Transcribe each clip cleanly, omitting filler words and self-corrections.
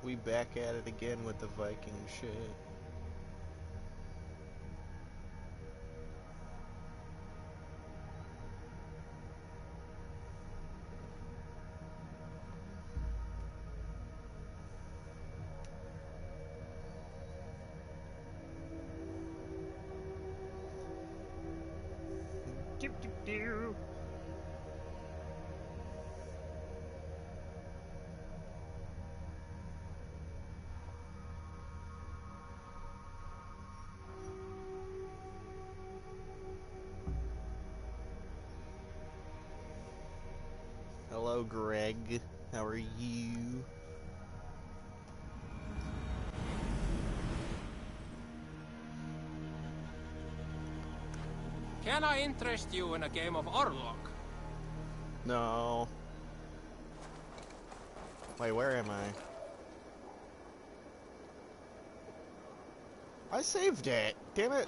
We back at it again with the Viking shit. Do. Hello, Greg. How are you? Can I interest you in a game of Orlog? No. Wait, where am I? I saved it. Damn it.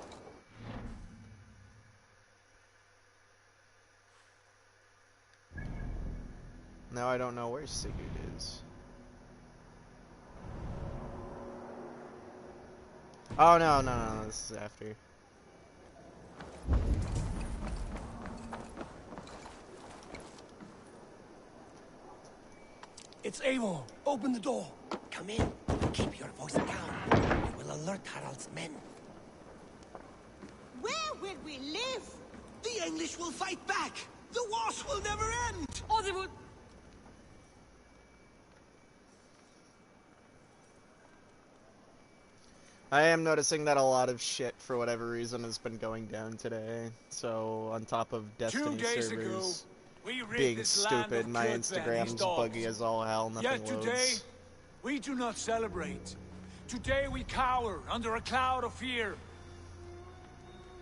Now I don't know where Sigurd is. Oh, no, this is after. It's Eivor. Open the door. Come in. Keep your voice down. You will alert Harald's men. Where will we live? The English will fight back. The wars will never end. Or they will... I am noticing that a lot of shit, for whatever reason, has been going down today. So, on top of Destiny 2 days servers ago, we rid being this land stupid, of my Kjotve and his Instagram's dogs. buggy as all hell, nothing Yet today, loads. we do not celebrate. Today we cower under a cloud of fear.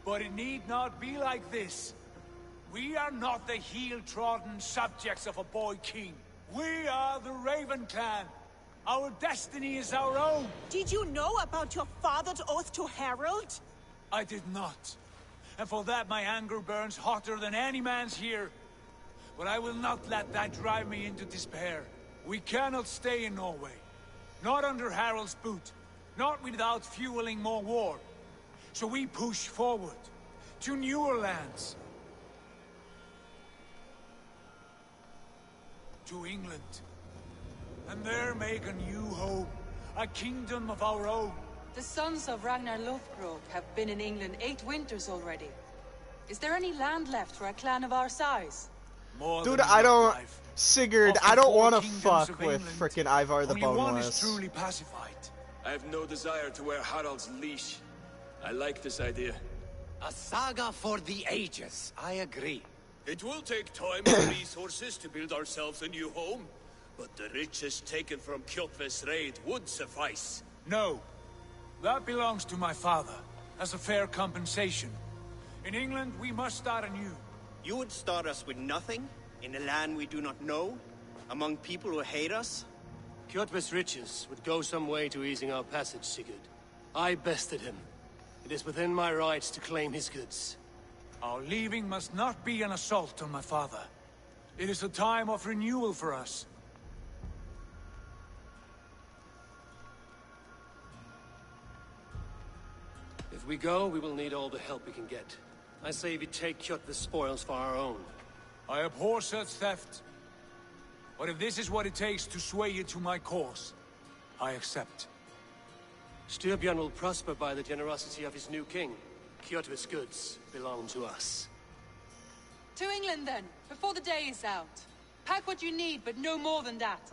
But it need not be like this. We are not the heel-trodden subjects of a boy king. We are the Raven clan. Our destiny is our own. Did you know about your father's oath to Harald? I did not. And for that my anger burns hotter than any man's here. But I will not let that drive me into despair. We cannot stay in Norway. Not under Harald's boot. Not without fueling more war. So we push forward. To newer lands. To England. And there make a new home. A kingdom of our own. The sons of Ragnar Lothbrok have been in England 8 winters already. Is there any land left for a clan of our size? More Dude, than I don't... life. Sigurd, Of the I don't 4 want to kingdoms fuck of with England, frickin' Ivar the only one is Boneless. truly pacified. I have no desire to wear Harald's leash. I like this idea. A saga for the ages. I agree. It will take time and resources to build ourselves a new home, but the riches taken from Kjotve's raid would suffice. No. That belongs to my father, as a fair compensation. In England, we must start anew. You would start us with nothing? In a land we do not know? Among people who hate us? Kjotve's riches would go some way to easing our passage, Sigurd. I bested him. It is within my rights to claim his goods. Our leaving must not be an assault on my father. It is a time of renewal for us. If we go, we will need all the help we can get. I say we take Kjotve's spoils for our own. I abhor such theft. But if this is what it takes to sway you to my cause, I accept. Styrbjörn will prosper by the generosity of his new king. Kjotve's goods belong to us. To England then, before the day is out. Pack what you need, but no more than that.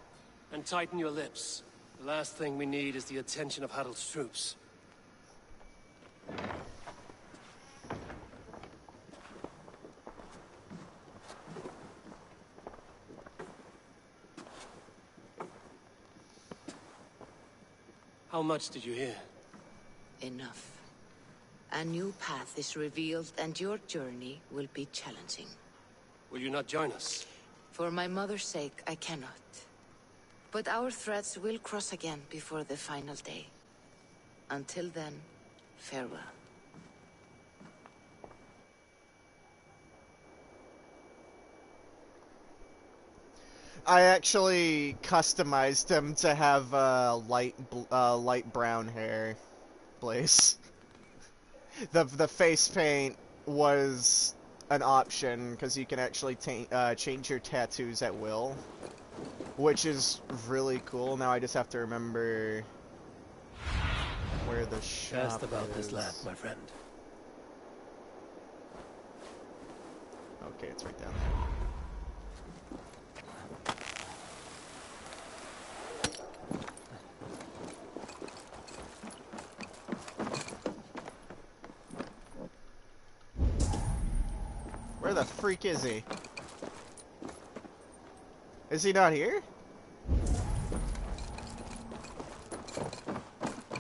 And tighten your lips. The last thing we need is the attention of Harald's troops. How much did you hear? Enough. A new path is revealed, and your journey will be challenging. Will you not join us? For my mother's sake, I cannot. But our threads will cross again before the final day. Until then, farewell. I actually customized him to have light brown hair, Blaze. The face paint was an option because you can actually change your tattoos at will, which is really cool. Now I just have to remember where the shop Cast about is. this land, my friend. Okay, it's right down there. Where the freak is he? Is he not here?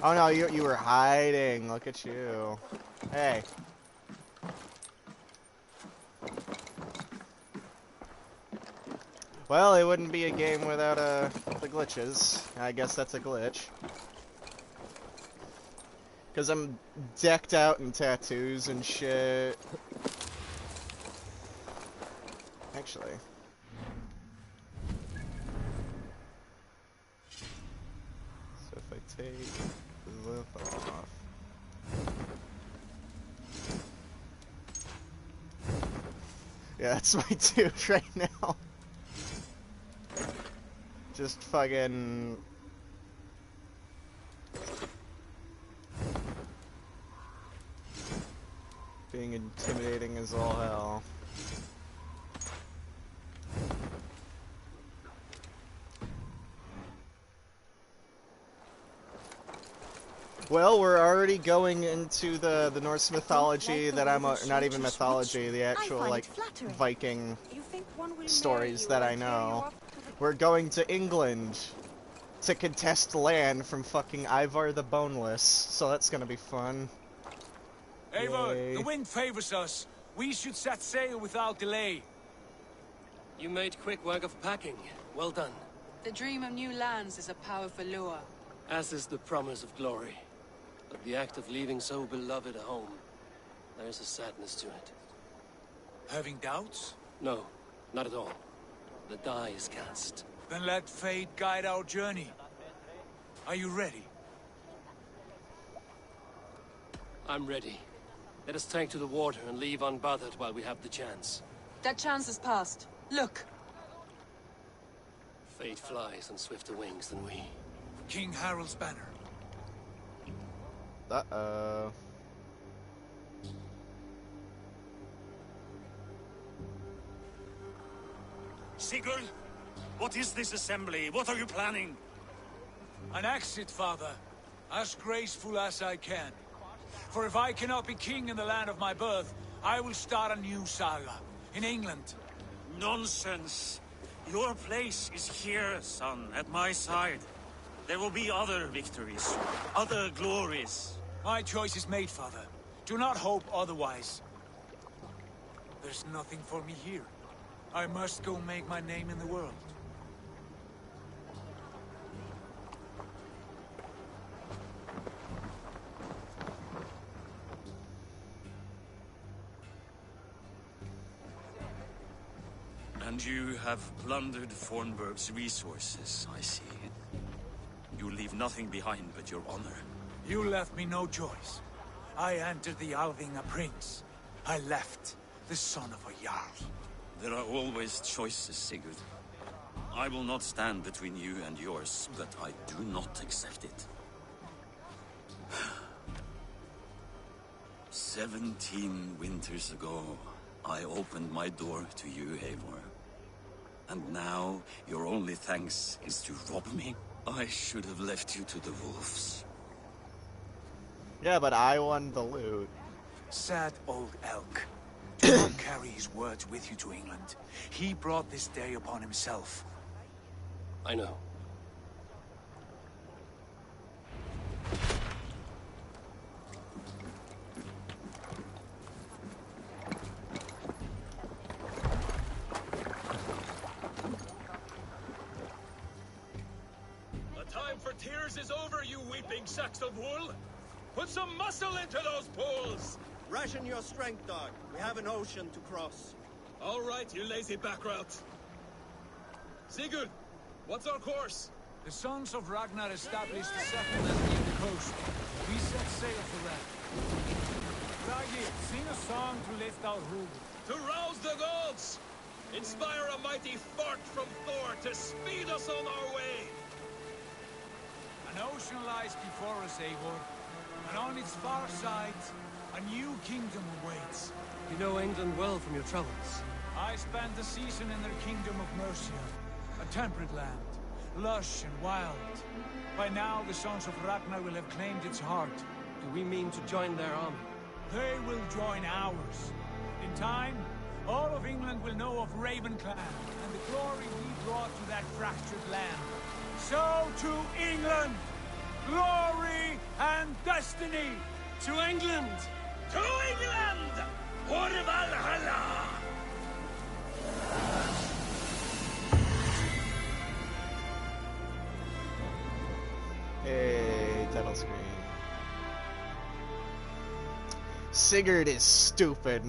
Oh no, you were hiding. Look at you. Hey. Well, it wouldn't be a game without the glitches. I guess that's a glitch. Cause I'm decked out in tattoos and shit. Actually. So if I take this off. Yeah, that's my dude right now. Just fucking... being intimidating as all hell. Well, we're already going into the Norse mythology that I'm not even mythology, the actual like Viking stories that I know. We're going to England to contest land from fucking Ivar the Boneless, so that's gonna be fun. Eivor, the wind favors us. We should set sail without delay. You made quick work of packing. Well done. The dream of new lands is a powerful lure. As is the promise of glory. But the act of leaving so beloved a home, there's a sadness to it. Having doubts? No, not at all. The die is cast. Then let fate guide our journey. Are you ready? I'm ready. Let us take to the water and leave unbothered while we have the chance. That chance is past. Look! Fate flies on swifter wings than we. King Harald's banner. Uh-oh. Sigurd, what is this assembly? What are you planning? An exit, father. As graceful as I can. For if I cannot be king in the land of my birth, I will start a new saga. In England. Nonsense. Your place is here, son, at my side. There will be other victories, other glories. My choice is made, father. Do not hope otherwise. There's nothing for me here. I must go make my name in the world. And you have plundered Fornburg's resources, I see. You leave nothing behind but your honor. You left me no choice. I entered the Alving a prince. I left the son of a Jarl. There are always choices, Sigurd. I will not stand between you and yours, but I do not accept it. 17 winters ago, I opened my door to you, Eivor. And now, your only thanks is to rob me? I should have left you to the wolves. Yeah, but I won the loot. Sad old elk. Do not carry his words with you to England. He brought this day upon himself. I know. The time for tears is over, you weeping sacks of wool! Put some muscle into those pulls! Ration your strength, dog. We have an ocean to cross. All right, you lazy backrout. Sigurd, what's our course? The sons of Ragnar established a settlement near the coast. We set sail for that. Raggi, sing a song to lift our rule. To rouse the gods! Inspire a mighty fart from Thor to speed us on our way! An ocean lies before us, Eivor. And on its far side, a new kingdom awaits. You know England well from your travels. I spent a season in their kingdom of Mercia. A temperate land, lush and wild. By now, the sons of Ragnar will have claimed its heart. Do we mean to join their army? They will join ours. In time, all of England will know of Ravenclan and the glory we brought to that fractured land. So to England! Glory and destiny! To England! To England! For Valhalla! Hey, title screen. Sigurd is stupid.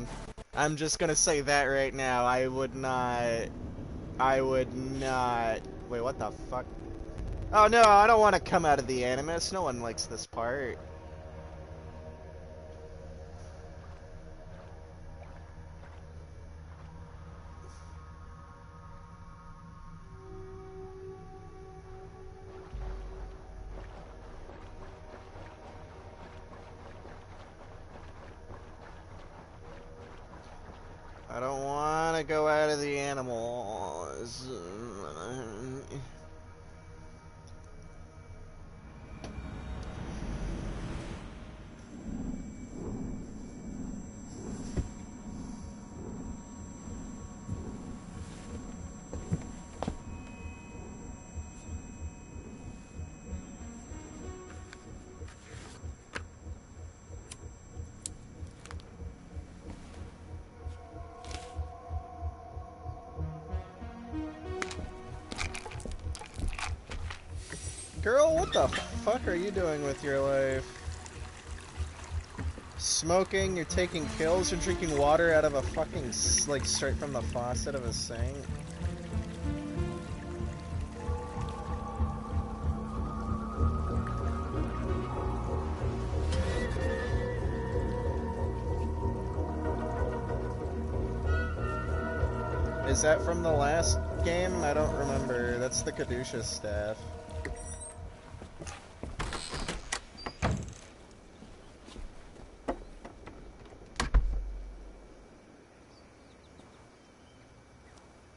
I'm just gonna say that right now. I would not... Wait, what the fuck? Oh no, I don't want to come out of the Animus. No one likes this part. I don't want to go out of the animals. Girl, what the fuck are you doing with your life? Smoking, you're taking pills, you're drinking water out of a fucking, like, straight from the faucet of a sink? Is that from the last game? I don't remember. That's the Caduceus staff.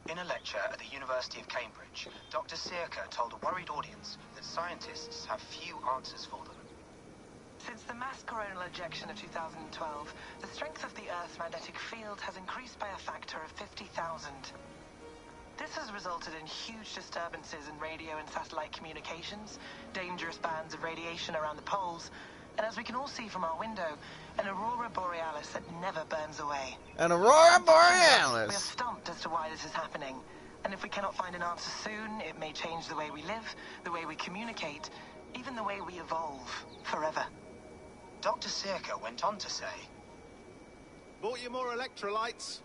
In a lecture at the University of Cambridge, Dr. Circa told a worried audience that scientists have few answers for them. Since the mass coronal ejection of 2012, the strength of the Earth's magnetic field has increased by a factor of 50,000. This has resulted in huge disturbances in radio and satellite communications, dangerous bands of radiation around the poles, and as we can all see from our window, an aurora borealis that never burns away. An aurora borealis! We are stumped as to why this is happening, and if we cannot find an answer soon, it may change the way we live, the way we communicate, even the way we evolve, forever. Dr. Circa went on to say, "Bought you more electrolytes?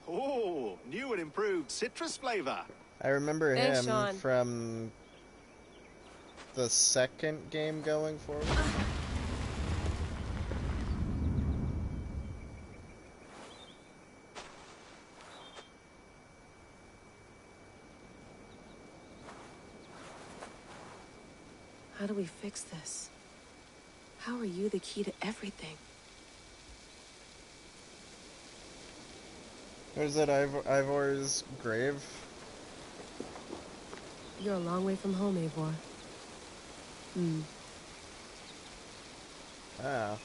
Oh, new and improved citrus flavor." I remember Thanks, him Sean. from the second game going forward. How do we fix this? How are you the key to everything? Where's that Ivor's grave? You're a long way from home, Eivor. Ah.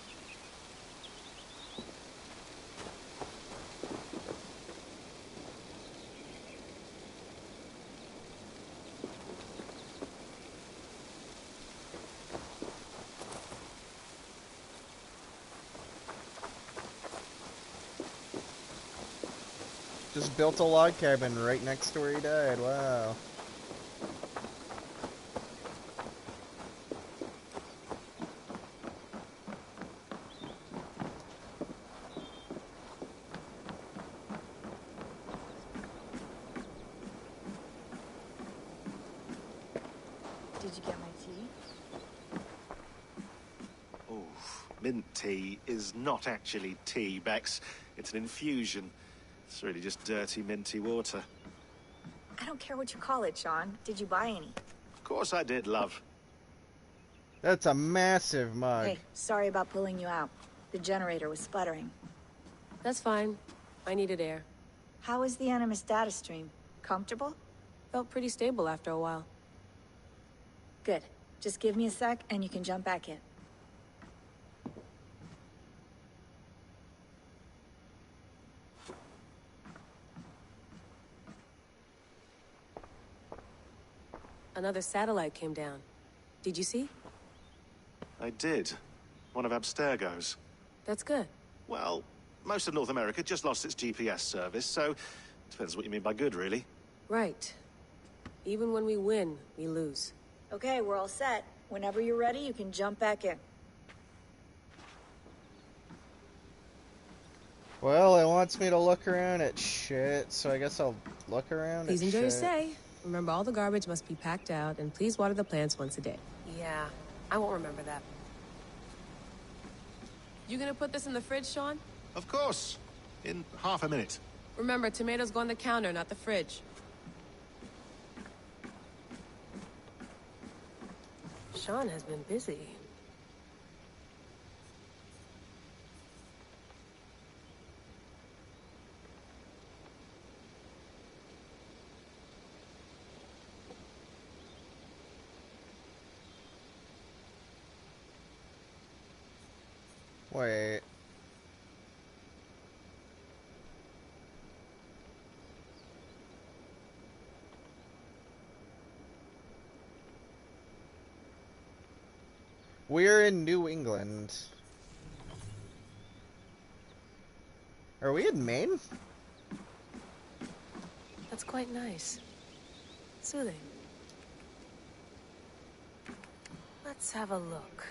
Just built a log cabin right next to where he died. Wow. Did you get my tea? Oh, mint tea is not actually tea, Bex. It's an infusion. It's really just dirty, minty water. I don't care what you call it, Sean. Did you buy any? Of course I did, love. That's a massive mug. Hey, sorry about pulling you out. The generator was sputtering. That's fine. I needed air. How was the Animus data stream? Comfortable? Felt pretty stable after a while. Good. Just give me a sec and you can jump back in. Another satellite came down. Did you see? I did. One of Abstergo's. That's good. Well, most of North America just lost its GPS service, so depends what you mean by good, really. Right. Even when we win, we lose. Okay, we're all set. Whenever you're ready, you can jump back in. Well, it wants me to look around at shit, so I guess I'll look around Please at enjoy your shit. stay. Remember, all the garbage must be packed out, and please water the plants once a day. Yeah, I won't remember that. You gonna put this in the fridge, Sean? Of course. In half a minute. Remember, tomatoes go on the counter, not the fridge. Sean has been busy. Wait. We're in New England. Are we in Maine? That's quite nice. Soothing. Let's have a look.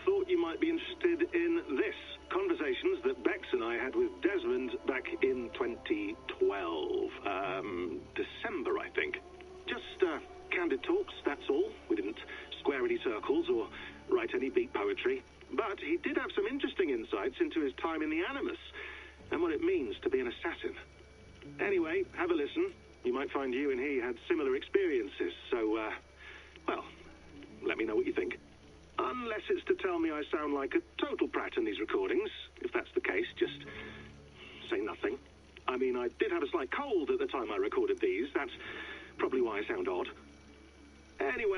Thought you might be interested in this. Conversations that Bex and I had with Desmond back in 2012. December, I think. Just candid talks, that's all. We didn't square any circles or write any beat poetry. But he did have some interesting insights into his time in the Animus and what it means to be an assassin. Anyway, have a listen. You might find you and he had similar experiences, so, well, let me know what you think. Unless it's to tell me I sound like a total prat in these recordings. If that's the case, just say no. I did have a slight cold at the time I recorded these. That's probably why I sound odd. Anyway,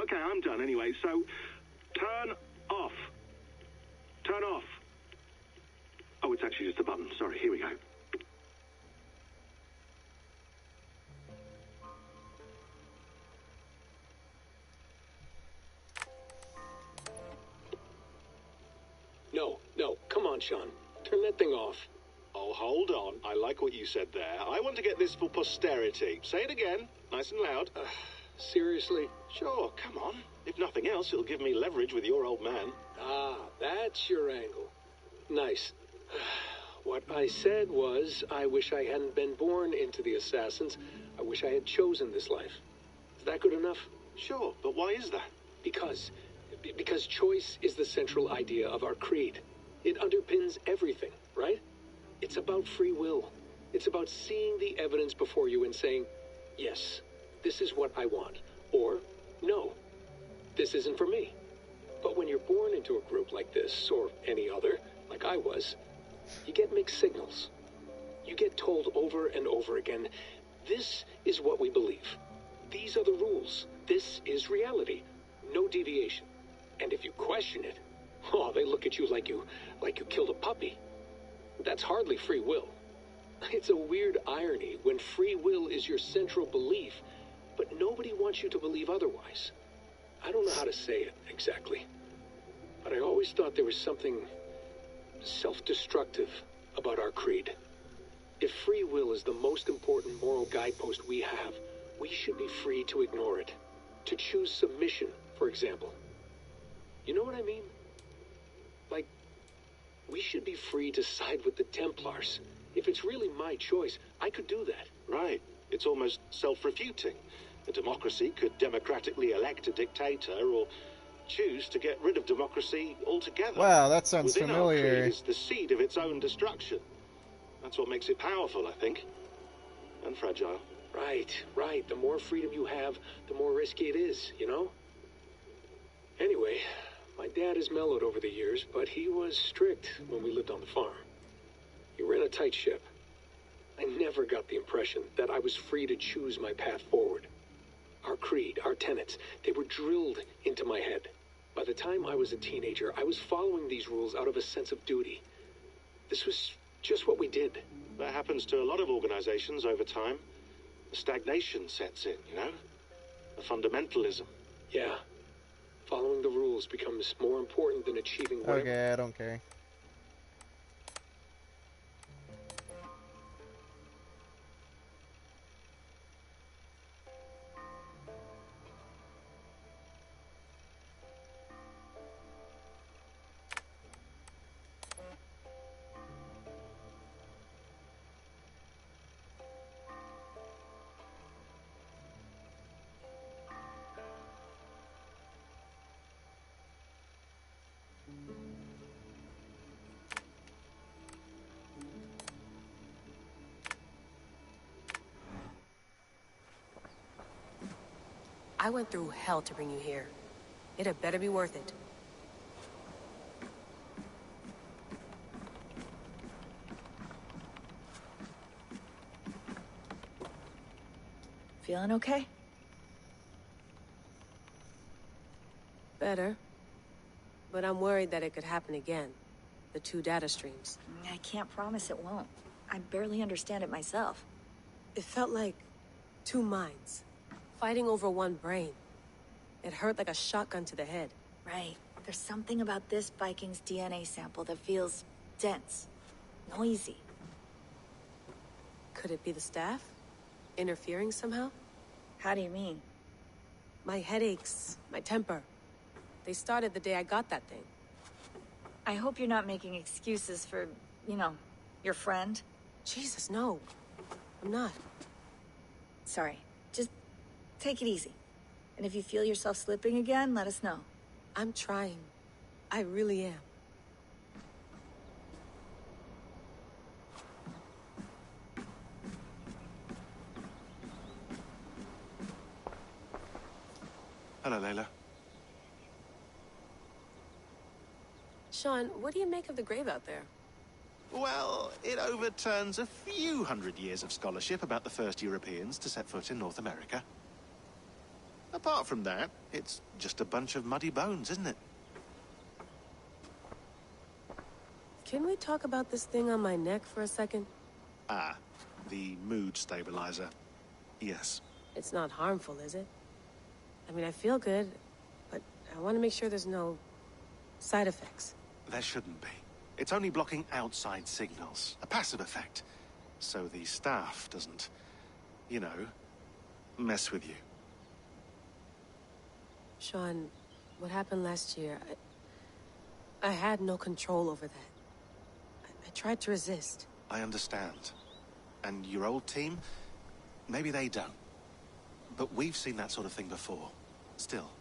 okay, I'm done anyway, so turn off. Turn off. Oh, it's actually just a button. Sorry, here we go. No, come on, Sean. Turn that thing off. Oh, hold on. I like what you said there. I want to get this for posterity. Say it again, nice and loud. Seriously? Sure, come on. If nothing else, it'll give me leverage with your old man. Ah, that's your angle. Nice. What I said was, I wish I hadn't been born into the Assassins. I wish I had chosen this life. Is that good enough? Sure, but why is that? Because choice is the central idea of our creed. It underpins everything, right? It's about free will. It's about seeing the evidence before you and saying, yes, this is what I want. Or, no, this isn't for me. But when you're born into a group like this, or any other, like I was, you get mixed signals. You get told over and over again, this is what we believe. These are the rules. This is reality. No deviation. And if you question it, oh, they look at you like you killed a puppy. That's hardly free will. It's a weird irony when free will is your central belief, but nobody wants you to believe otherwise. I don't know how to say it exactly, but I always thought there was something self-destructive about our creed. If free will is the most important moral guidepost we have, we should be free to ignore it. To choose submission, for example. You know what I mean? Like, we should be free to side with the Templars. If it's really my choice, I could do that. Right. It's almost self-refuting. A democracy could democratically elect a dictator or choose to get rid of democracy altogether. Wow, that sounds Within familiar. Our creed is the seed of its own destruction. That's what makes it powerful, I think. And fragile. Right. The more freedom you have, the more risky it is, you know? Anyway, my dad has mellowed over the years, but he was strict when we lived on the farm. He ran a tight ship. I never got the impression that I was free to choose my path forward. Our creed, our tenets, they were drilled into my head. By the time I was a teenager, I was following these rules out of a sense of duty. This was just what we did. That happens to a lot of organizations over time. The stagnation sets in, you know? The fundamentalism. Yeah. Following the rules becomes more important than achieving whatever. Okay, I don't care. I went through hell to bring you here. It had better be worth it. Feeling okay? Better. But I'm worried that it could happen again. The two data streams. I can't promise it won't. I barely understand it myself. It felt like two minds, fighting over one brain. It hurt like a shotgun to the head. Right. There's something about this Viking's DNA sample that feels dense, noisy. Could it be the staff? Interfering somehow? How do you mean? My headaches, my temper. They started the day I got that thing. I hope you're not making excuses for, you know, your friend. Jesus, no. I'm not. Sorry. Just take it easy. And if you feel yourself slipping again, let us know. I'm trying. I really am. Hello, Layla. Sean, what do you make of the grave out there? Well, it overturns a few hundred years of scholarship about the first Europeans to set foot in North America. Apart from that, it's just a bunch of muddy bones, isn't it? Can we talk about this thing on my neck for a second? Ah, the mood stabilizer. Yes. It's not harmful, is it? I mean, I feel good, but I want to make sure there's no side effects. There shouldn't be. It's only blocking outside signals, a passive effect. So the staff doesn't, you know, mess with you. Sean, what happened last year, I had no control over that. I tried to resist. I understand. And your old team, maybe they don't. But we've seen that sort of thing before. Still,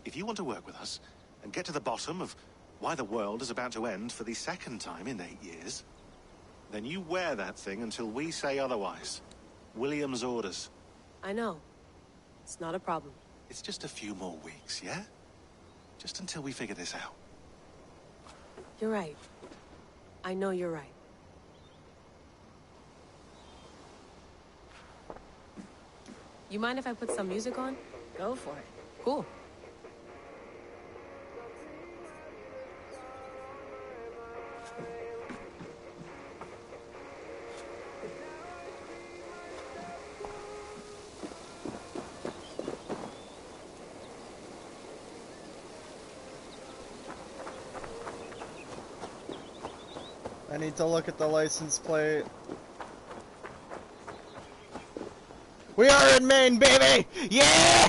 if you want to work with us and get to the bottom of why the world is about to end for the second time in 8 years, then you wear that thing until we say otherwise. William's orders. I know. It's not a problem. It's just a few more weeks, yeah? Just until we figure this out. You're right. I know you're right. You mind if I put some music on? Go for it. Cool. I need to look at the license plate. We are in Maine, baby! Yeah!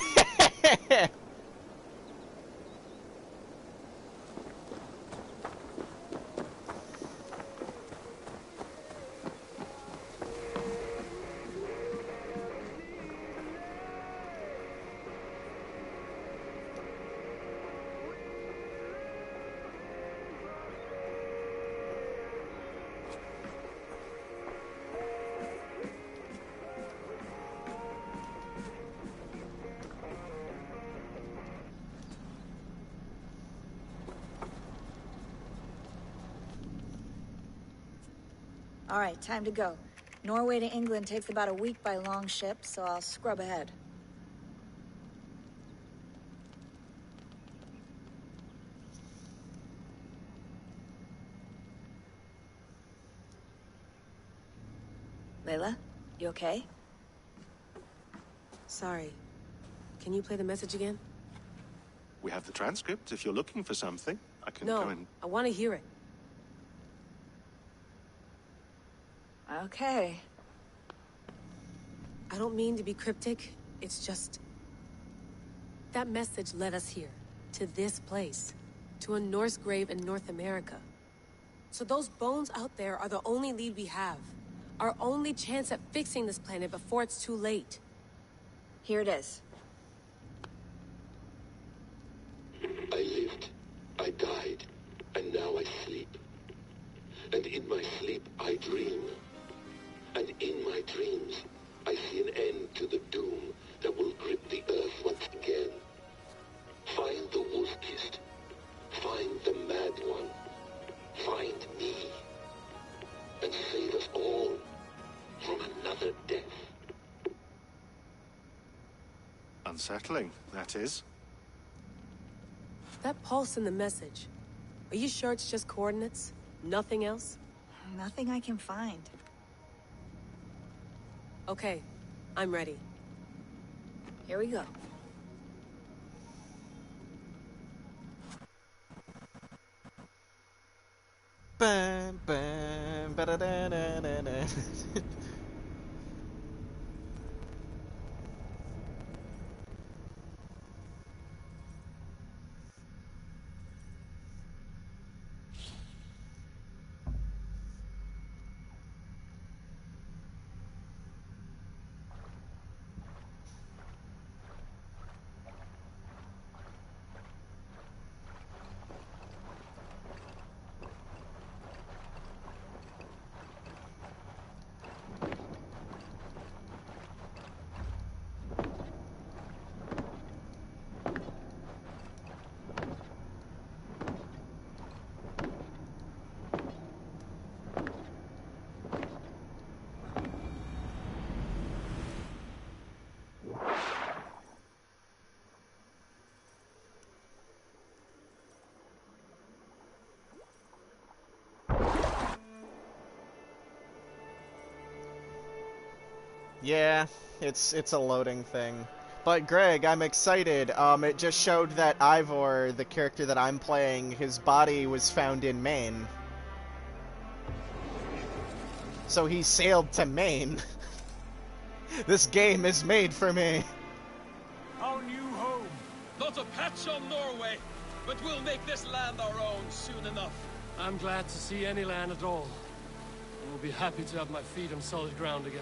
All right, time to go. Norway to England takes about a week by long ship, so I'll scrub ahead. Layla, you okay? Sorry. Can you play the message again? We have the transcript. If you're looking for something, I can No, go and... I want to hear it. Okay. I don't mean to be cryptic. It's just... that message led us here. To this place. To a Norse grave in North America. So those bones out there are the only lead we have. Our only chance at fixing this planet before it's too late. Here it is. I lived, I died, and now I sleep. And in my sleep I dream. And in my dreams, I see an end to the doom that will grip the earth once again. Find the wolf-kissed. Find the mad one. Find me. And save us all from another death. Unsettling, that is. That pulse in the message. Are you sure it's just coordinates? Nothing else? Nothing I can find. Okay, I'm ready. Here we go. Bam, bam, ba-da-da-da-da-da. Yeah, it's a loading thing. But Greg, I'm excited. It just showed that Ivor, the character that I'm playing, his body was found in Maine. So he sailed to Maine. This game is made for me. Our new home. Not a patch on Norway, but we'll make this land our own soon enough. I'm glad to see any land at all. And will be happy to have my feet on solid ground again.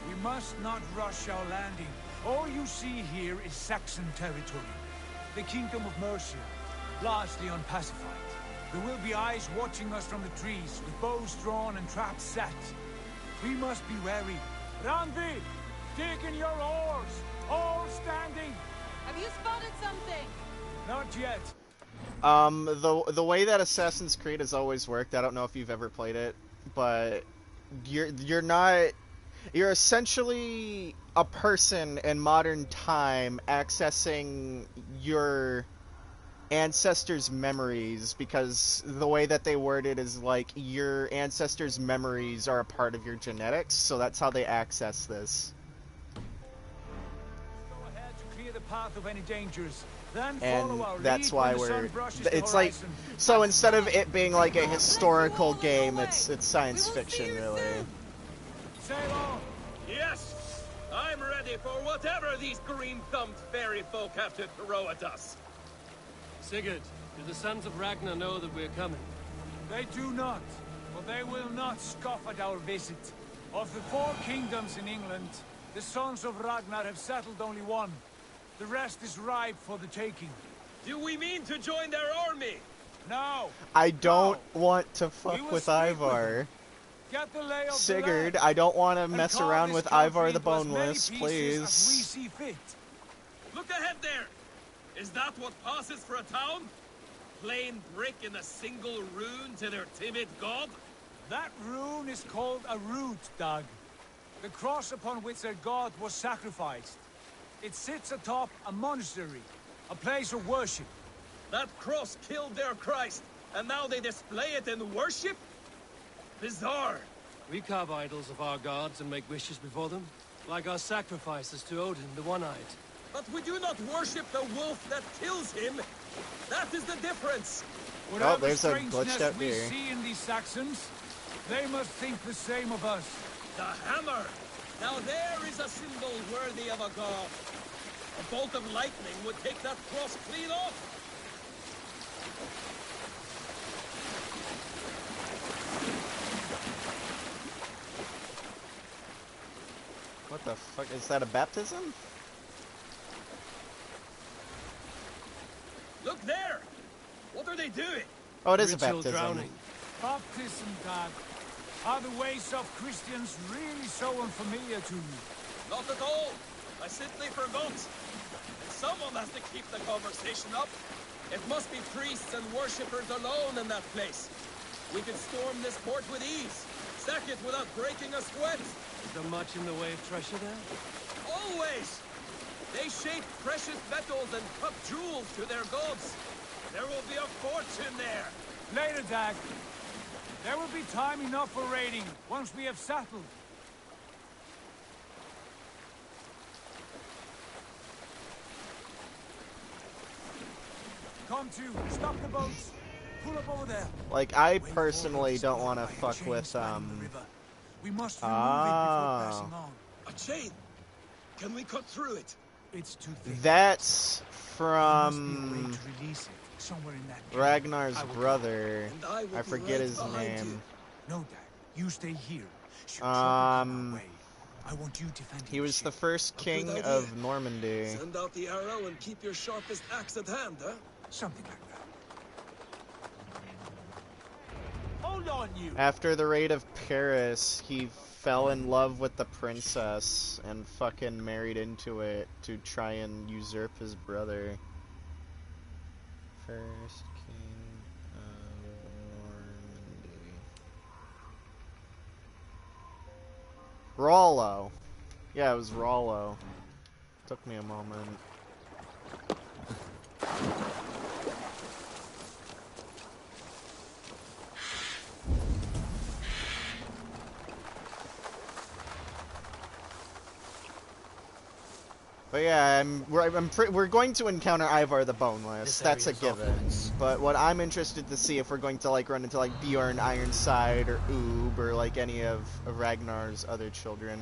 We must not rush our landing. All you see here is Saxon territory. The Kingdom of Mercia, largely unpacified. There will be eyes watching us from the trees, with bows drawn and traps set. We must be wary. Randvi, dig in your oars! All standing! Have you spotted something? Not yet. The way that Assassin's Creed has always worked, I don't know if you've ever played it, but you're essentially a person in modern time accessing your ancestors' memories, because the way that they word it is like your ancestors' memories are a part of your genetics, so that's how they access this. Go ahead to clear the path of any dangers. Then And follow our that's lead why when the sun brushes the it's like, horizon. so instead of it being like a historical game, it's science fiction, really. Sail on! Yes! I'm ready for whatever these green-thumbed fairy folk have to throw at us. Sigurd, do the sons of Ragnar know that we're coming? They do not, for they will not scoff at our visit. Of the 4 kingdoms in England, the sons of Ragnar have settled only one. The rest is ripe for the taking. Do we mean to join their army? No! I don't want to We fuck will with speak with Ivar. Get the lay of Sigurd, the land, I don't want to and mess carve around this with country Ivar the into as many Boneless, pieces please. as we see fit. Look ahead there! Is that what passes for a town? Plain brick in a single rune to their timid god? That rune is called a root, Doug. The cross upon which their god was sacrificed. It sits atop a monastery, a place of worship. That cross killed their Christ, and now they display it in worship? Bizarre. We carve idols of our gods and make wishes before them, like our sacrifices to Odin, the One-Eyed. But we do not worship the wolf that kills him. That is the difference. Oh, there's a glitched out we deer. see in these Saxons, they must think the same of us. The hammer. Now there is a symbol worthy of a god. A bolt of lightning would take that cross clean off. What the fuck? Is that a baptism? Look there. What are they doing? Oh, it is a Ritual baptism. drowning. Baptism, Dad. Are the ways of Christians really so unfamiliar to you? Not at all. I simply forgot. And someone has to keep the conversation up. It must be priests and worshippers alone in that place. We could storm this port with ease. Sack it without breaking a sweat. Is there much in the way of treasure there? Always! They shape precious metals and cut jewels to their gods. There will be a fortune there. Later, Dag. There will be time enough for raiding, once we have settled. Come to, stop the boats. Pull up over there. Like, I personally don't want to fuck with, We must remove it before passing Ah. on. A chain. Can we cut through it? It's too thick. That's There must be a way from to release it, somewhere in that cave. Ragnar's I will go. brother. And I will I be forget right his behind you. name. No, Dad. You stay here. Should trouble come our way, I want you defending He was the first A good king idea. of Normandy. Send out the arrow and keep your sharpest axe at hand, huh? Something like that. Hold on, you! After the raid of Paris, he fell in love with the princess and fucking married into it to try and usurp his brother. First king of Normandy. Rollo. Yeah, it was Rollo. Took me a moment. But yeah, we're going to encounter Ivar the Boneless. That's a given. But what I'm interested to see if we're going to like run into like Bjorn Ironside or Oob or like any of Ragnar's other children.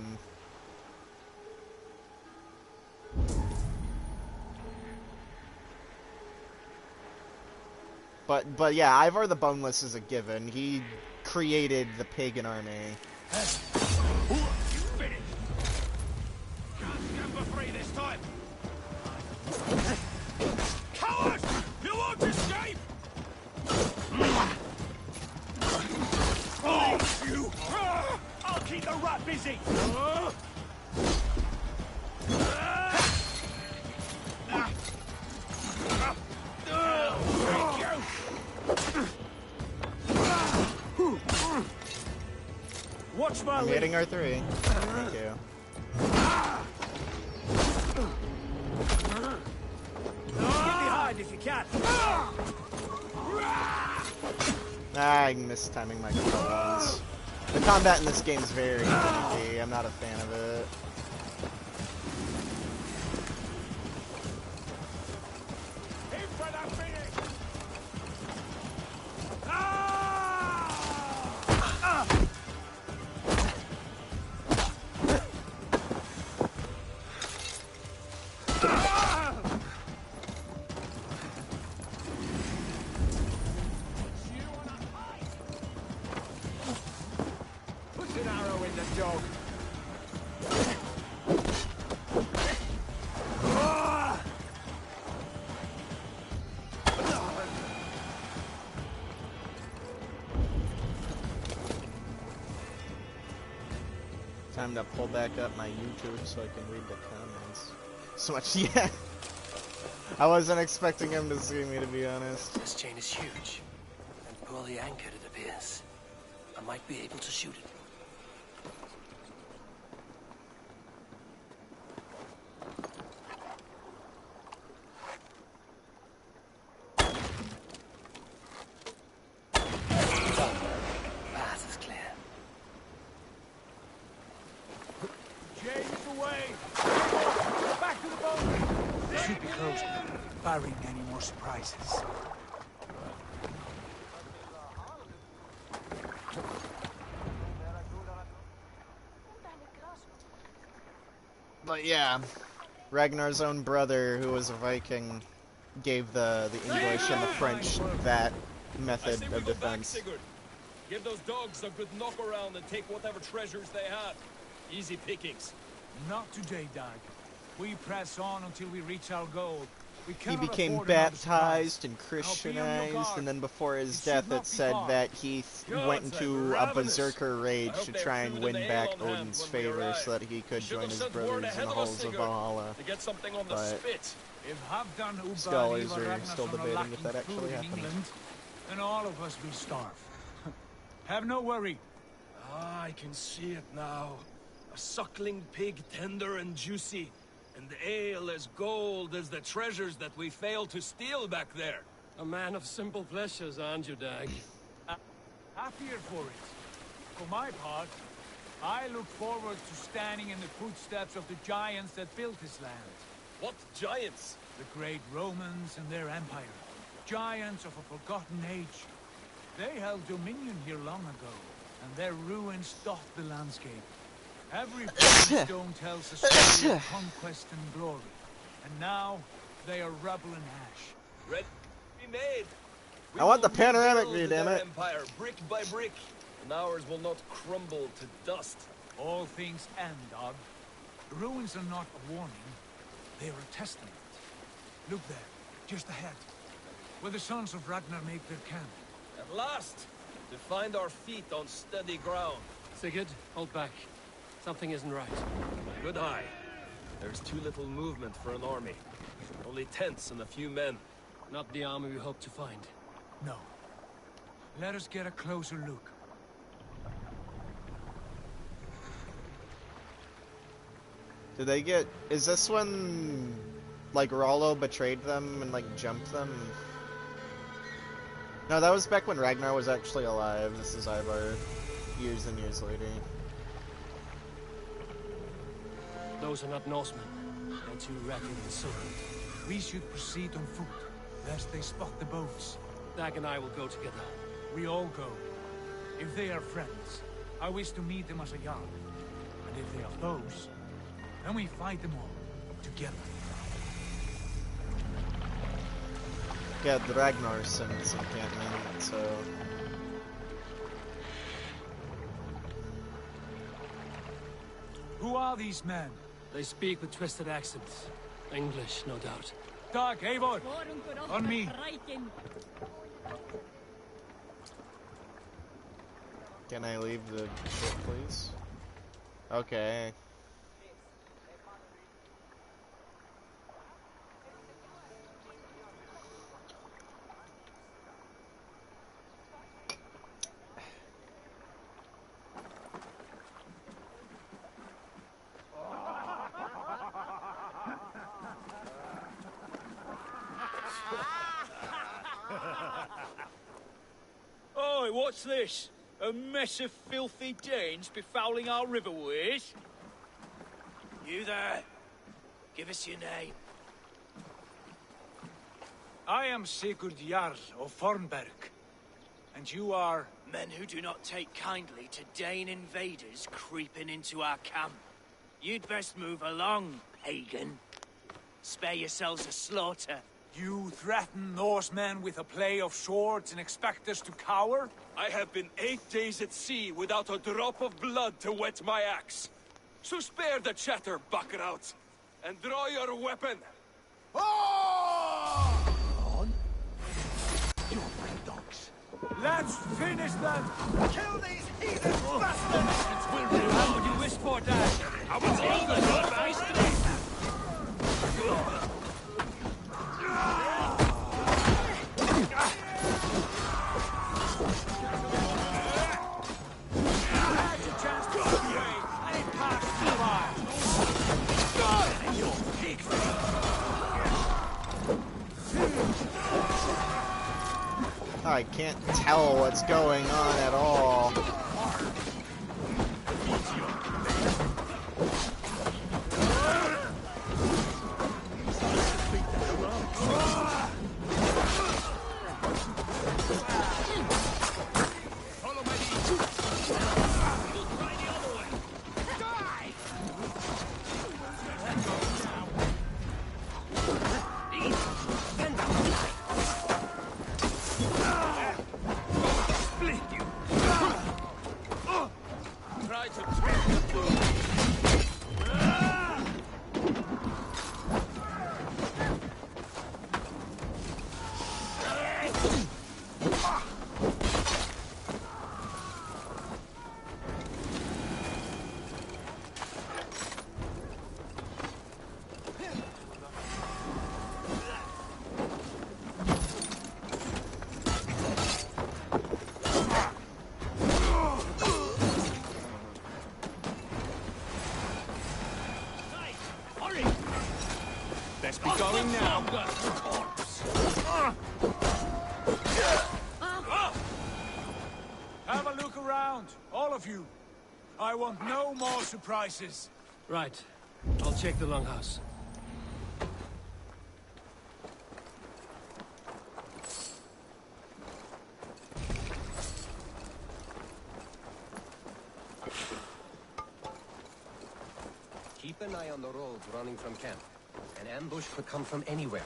But yeah, Ivar the Boneless is a given. He created the pagan army. Coward! You won't escape! Oh, you! I'll keep the rat busy! Watch my I'm hitting R3. Thank you. Get behind if you can. I'm mistiming my controls. The combat in this game is very easy. I'm not a fan of it. Time to pull back up my YouTube so I can read the comments. So much, yeah. I wasn't expecting him to see me, to be honest. This chain is huge and poorly anchored, it appears. I might be able to shoot it. Barring any more surprises. But yeah, Ragnar's own brother, who was a Viking, gave the English and the French that method of defense. Give those dogs a good knock around and take whatever treasures they have. Easy pickings. Not today, Dag. We press on until we reach our goal. He became baptized and Christianized, and then before his death it said that he went into a berserker rage to try and win back Odin's favor so that he could join his brothers in the halls of Valhalla. But scholars are still debating if that actually happened. Then all of us will starve. Have no worry. Ah, I can see it now. A suckling pig, tender and juicy. And the ale as gold as the treasures that we failed to steal back there. A man of simple pleasures, aren't you, Dag? Happier for it. For my part, I look forward to standing in the footsteps of the giants that built this land. What giants? The great Romans and their empire. Giants of a forgotten age. They held dominion here long ago, and their ruins dot the landscape. Every stone tells a story of conquest and glory, and now they are rubble and ash. Ready to be made. I want the panoramic view, damn it. Empire brick by brick, and ours will not crumble to dust. All things end, Dog. The ruins are not a warning; they are a testament. Look there, just ahead, where the sons of Ragnar make their camp. At last, to find our feet on steady ground. Sigurd, hold back. Something isn't right. Good eye. There's too little movement for an army. Only tents and a few men. Not the army we hope to find. No. Let us get a closer look. Did they get... Is this when, like, Rollo betrayed them and, like, jumped them? No, that was back when Ragnar was actually alive. This is Ivar. Years and years later. Those are not Norsemen. They're too rapid and sudden. We should proceed on foot, lest they spot the boats. Dag and I will go together. We all go. If they are friends, I wish to meet them as a yard. And if they are foes, then we fight them all, together. Yeah, the Ragnar's encampment, so... Who are these men? They speak with twisted accents. English, no doubt. Dag, Eivor! On me! Can I leave the ship, please? Okay. Oi, what's this? A mess of filthy Danes befouling our riverways? You there. Give us your name. I am Sigurd Jarl of Fornberg. And you are... Men who do not take kindly to Dane invaders creeping into our camp. You'd best move along, pagan. Spare yourselves a slaughter. You threaten Norsemen with a play of swords and expect us to cower? I have been 8 days at sea without a drop of blood to wet my axe. So spare the chatter, buckraut, and draw your weapon. On? You dogs. Let's finish them! Kill these heathen bastards! Will do. How would you wish for, Dad? I was the other I can't tell what's going on at all. Going now. Have a look around, all of you. I want no more surprises. Right. I'll check the longhouse. Keep an eye on the roads running from camp. An ambush could come from anywhere.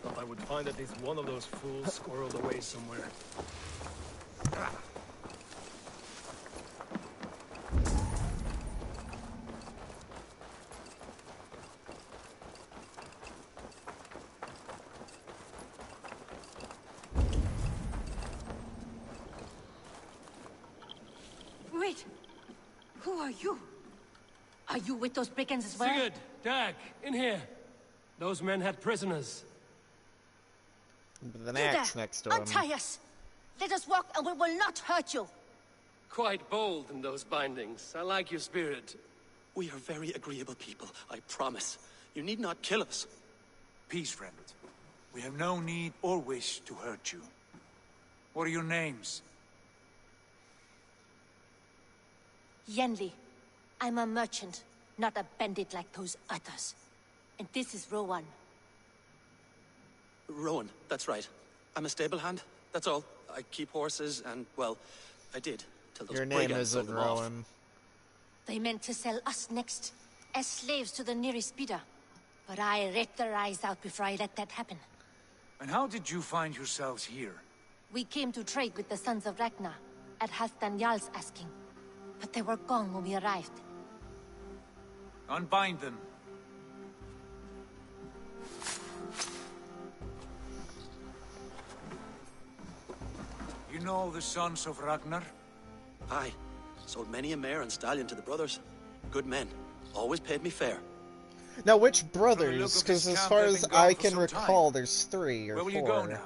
Thought I would find at least one of those fools squirreled away somewhere. Wait! Who are you? Are you with those brigands as well? Sigurd! Dag! In here! Those men had prisoners. With an axe next to him. Untie us! Let us walk and we will not hurt you! Quite bold in those bindings. I like your spirit. We are very agreeable people, I promise. You need not kill us. peace, friend. We have no need or wish to hurt you. What are your names? Yenli. I'm a merchant, not a bandit like those others. And this is Rowan. Rowan, that's right. I'm a stable hand, that's all. I keep horses, and, well, I did, till those Your name brigands sold isn't them off. Rowan. They meant to sell us next, as slaves to the nearest bidder. But I ripped their eyes out before I let that happen. And how did you find yourselves here? We came to trade with the Sons of Ragnar, at Halfdan Jarl's asking. But they were gone when we arrived. Unbind them. You know the Sons of Ragnar? Aye. Sold many a mare and stallion to the brothers. Good men. Always paid me fair. Now, which From the brothers? look of Because this as camp, far they've as been gone I for can some time. recall, there's 3 or Where 4. will you go now?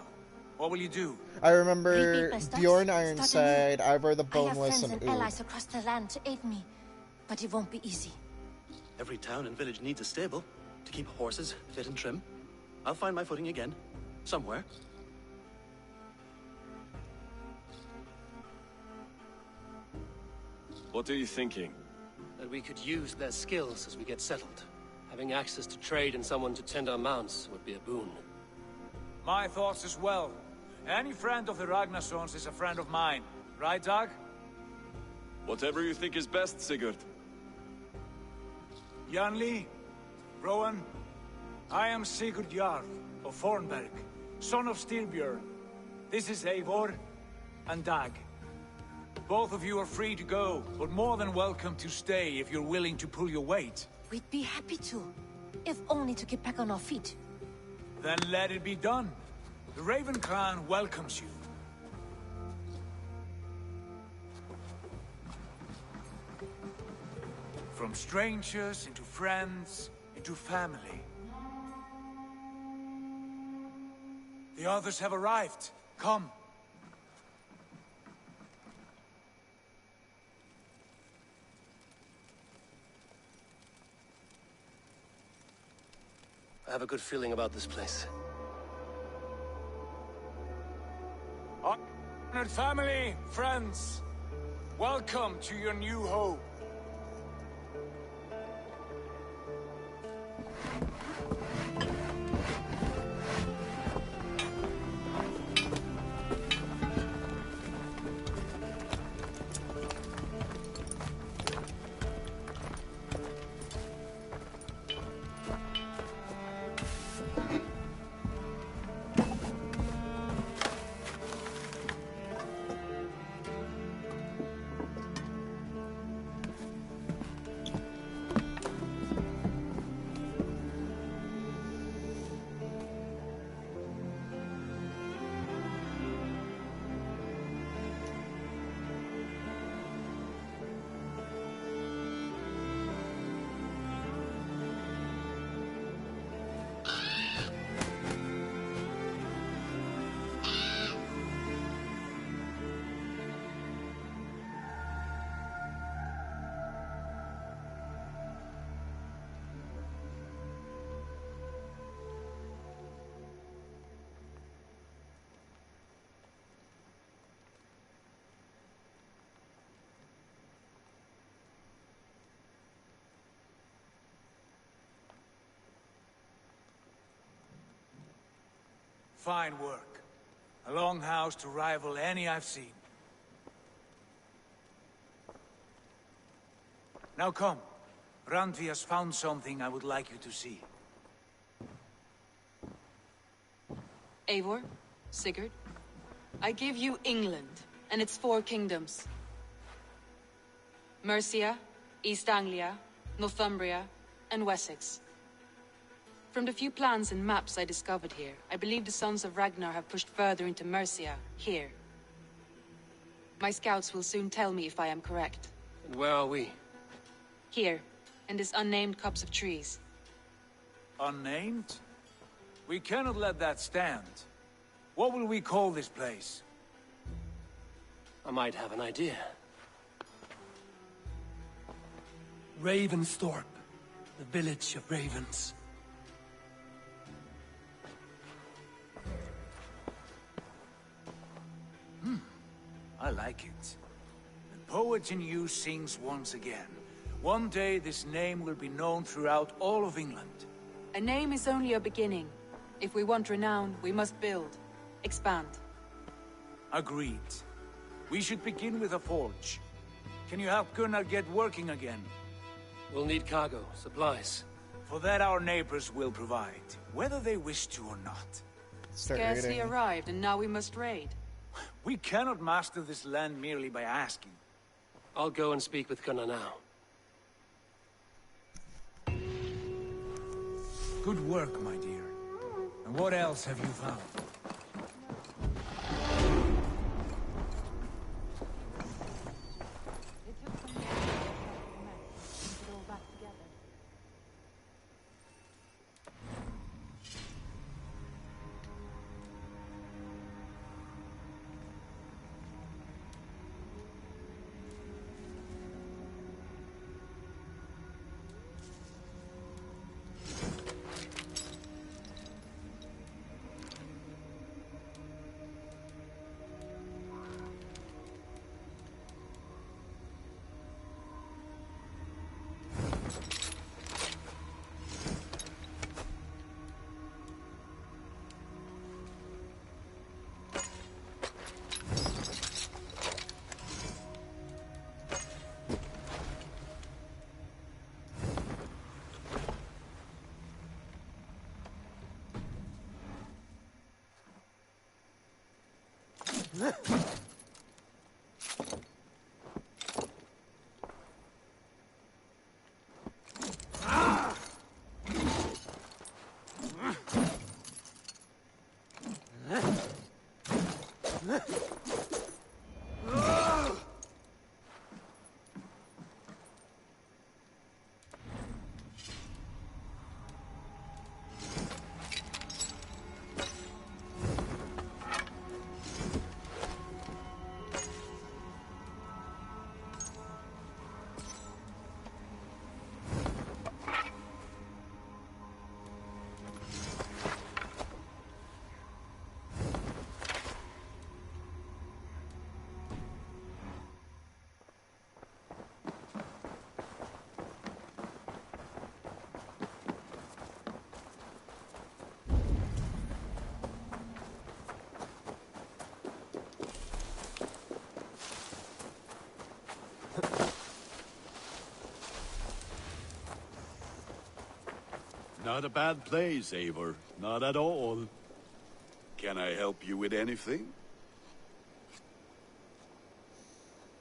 What will you do? I remember Repeat my steps. Bjorn Start Ironside, Ivor the I have Boneless, friends and and Ood. allies across the land to aid me. But it won't be easy. Every town and village needs a stable to keep horses fit and trim. I'll find my footing again. Somewhere. What are you thinking? That we could use their skills as we get settled. Having access to trade and someone to tend our mounts would be a boon. My thoughts as well. Any friend of the Ragnarsons is a friend of mine. Right, Dag? Whatever you think is best, Sigurd. Janli, Rowan, I am Sigurd Jarl of Fornberg, son of Styrbjörn. This is Eivor and Dag. Both of you are free to go, but more than welcome to stay if you're willing to pull your weight. We'd be happy to. If only to get back on our feet. Then let it be done. The Raven clan welcomes you. From strangers into friends, into family. The others have arrived. Come. I have a good feeling about this place. Honored family, friends, welcome to your new home. Fine work. A longhouse to rival any I've seen. Now come. Randvi has found something I would like you to see. Eivor, Sigurd, I give you England and its 4 kingdoms. Mercia, East Anglia, Northumbria, and Wessex. From the few plans and maps I discovered here, I believe the Sons of Ragnar have pushed further into Mercia, here. My scouts will soon tell me if I am correct. And where are we? Here, in this unnamed copse of trees. Unnamed? We cannot let that stand. What will we call this place? I might have an idea. Ravensthorpe, the village of ravens. poet in you sings once again. One day this name will be known throughout all of England. A name is only a beginning. If we want renown, we must build. Expand. Agreed. We should begin with a forge. Can you help Gunnar get working again? We'll need cargo, supplies. For that our neighbors will provide, whether they wish to or not. Scarcely arrived, and now we must raid. We cannot master this land merely by asking. I'll go and speak with Gunnar now. Good work, my dear. And what else have you found? Not a bad place, Eivor. Not at all. Can I help you with anything?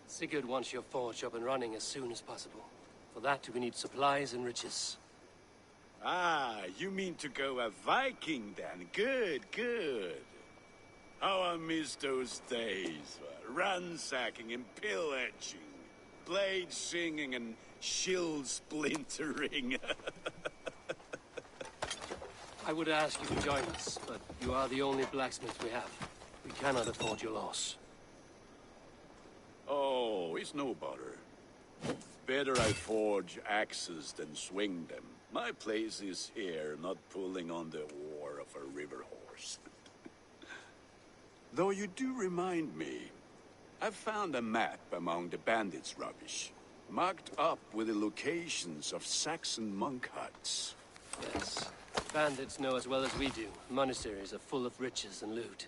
Sigurd wants your forge up and running as soon as possible. For that, we need supplies and riches. Ah, you mean to go a Viking then? Good, good. How I miss those days. Ransacking and pillaging. Blade singing and shield splintering. I would ask you to join us, but you are the only blacksmith we have. We cannot afford your loss. Oh, it's no bother. Better I forge axes than swing them. My place is here, not pulling on the oar of a river horse. Though you do remind me, I found a map among the bandits' rubbish, marked up with the locations of Saxon monk huts. Yes. Bandits know as well as we do. Monasteries are full of riches and loot.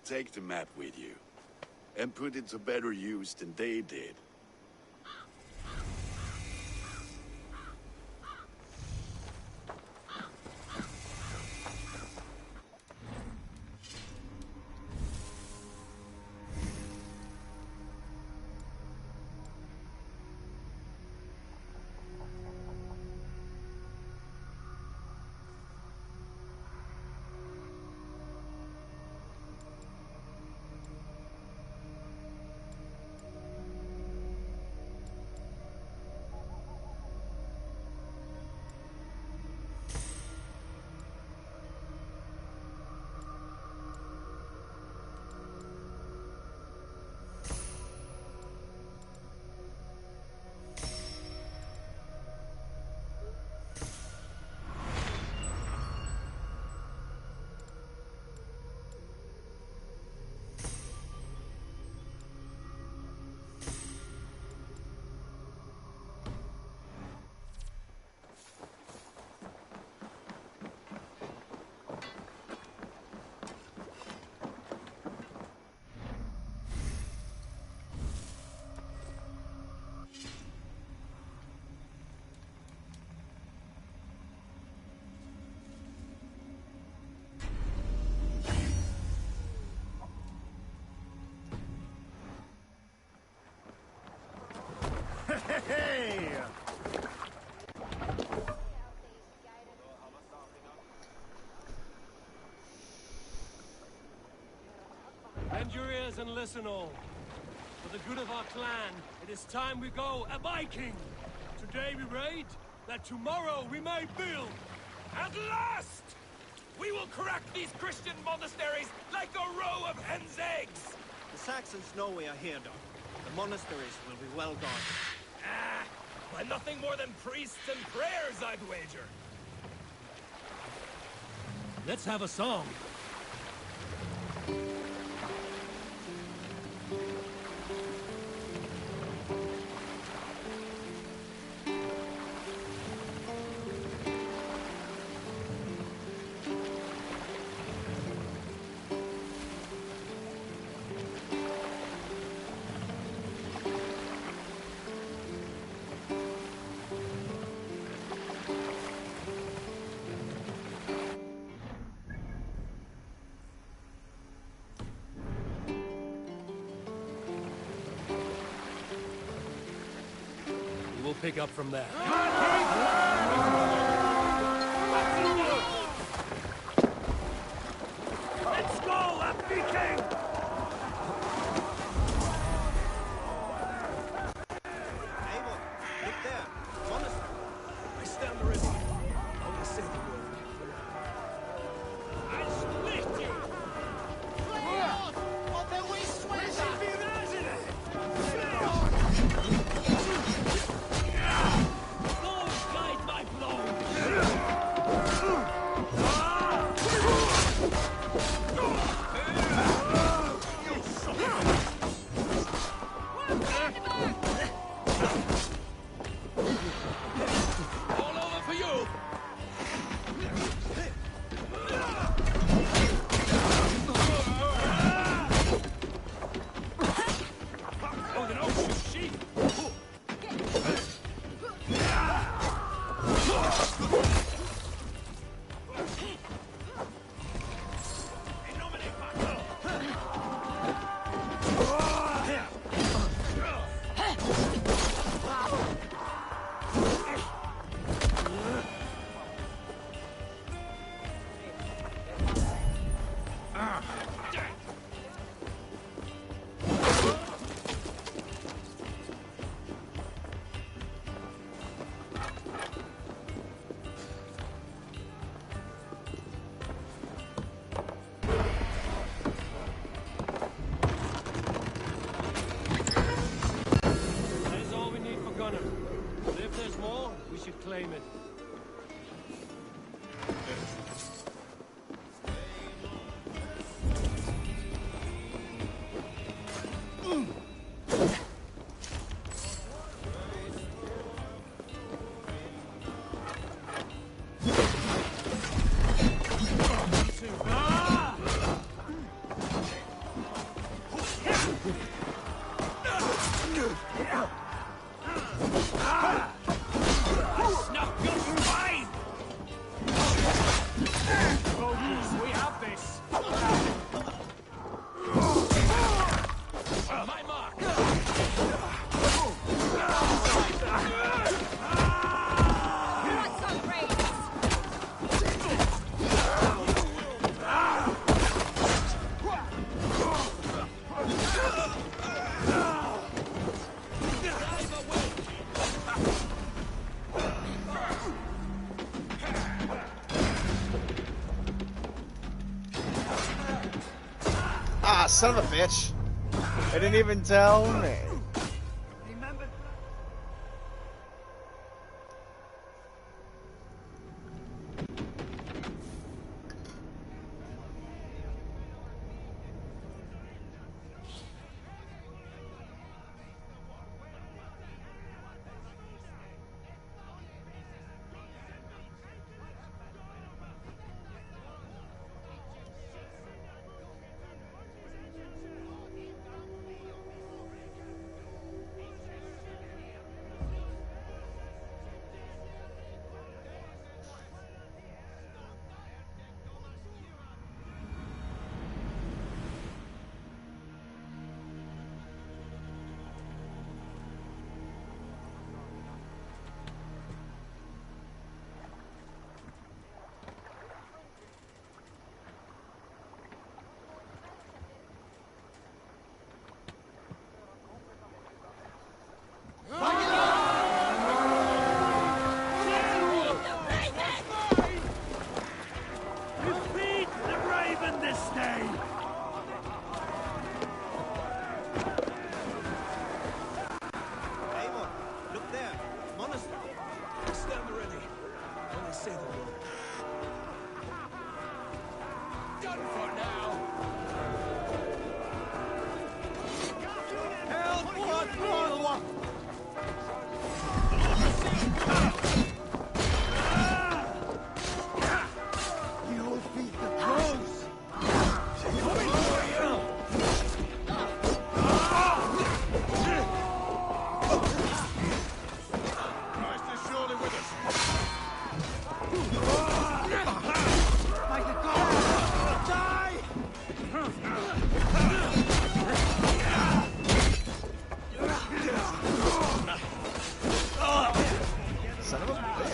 Take the map with you, and put it to better use than they did. Listen, listen all. For the good of our clan, it is time we go a Viking! Today we raid, that tomorrow we may build! At last! We will crack these Christian monasteries like a row of hen's eggs! The Saxons know we are here, Doc. The monasteries will be well guarded. Ah, by nothing more than priests and prayers, I'd wager. Let's have a song. We'll pick up from there. Let's go, Viking! Eivor, look there. Monastery. I stand ready. Only say the word. I'll split you! Guide my all over for you! Oh, the ocean sheep! That is all we need for Gunnar. But if there's more, we should claim it. We have this! My mark! Ah, son of a bitch. I didn't even tell me.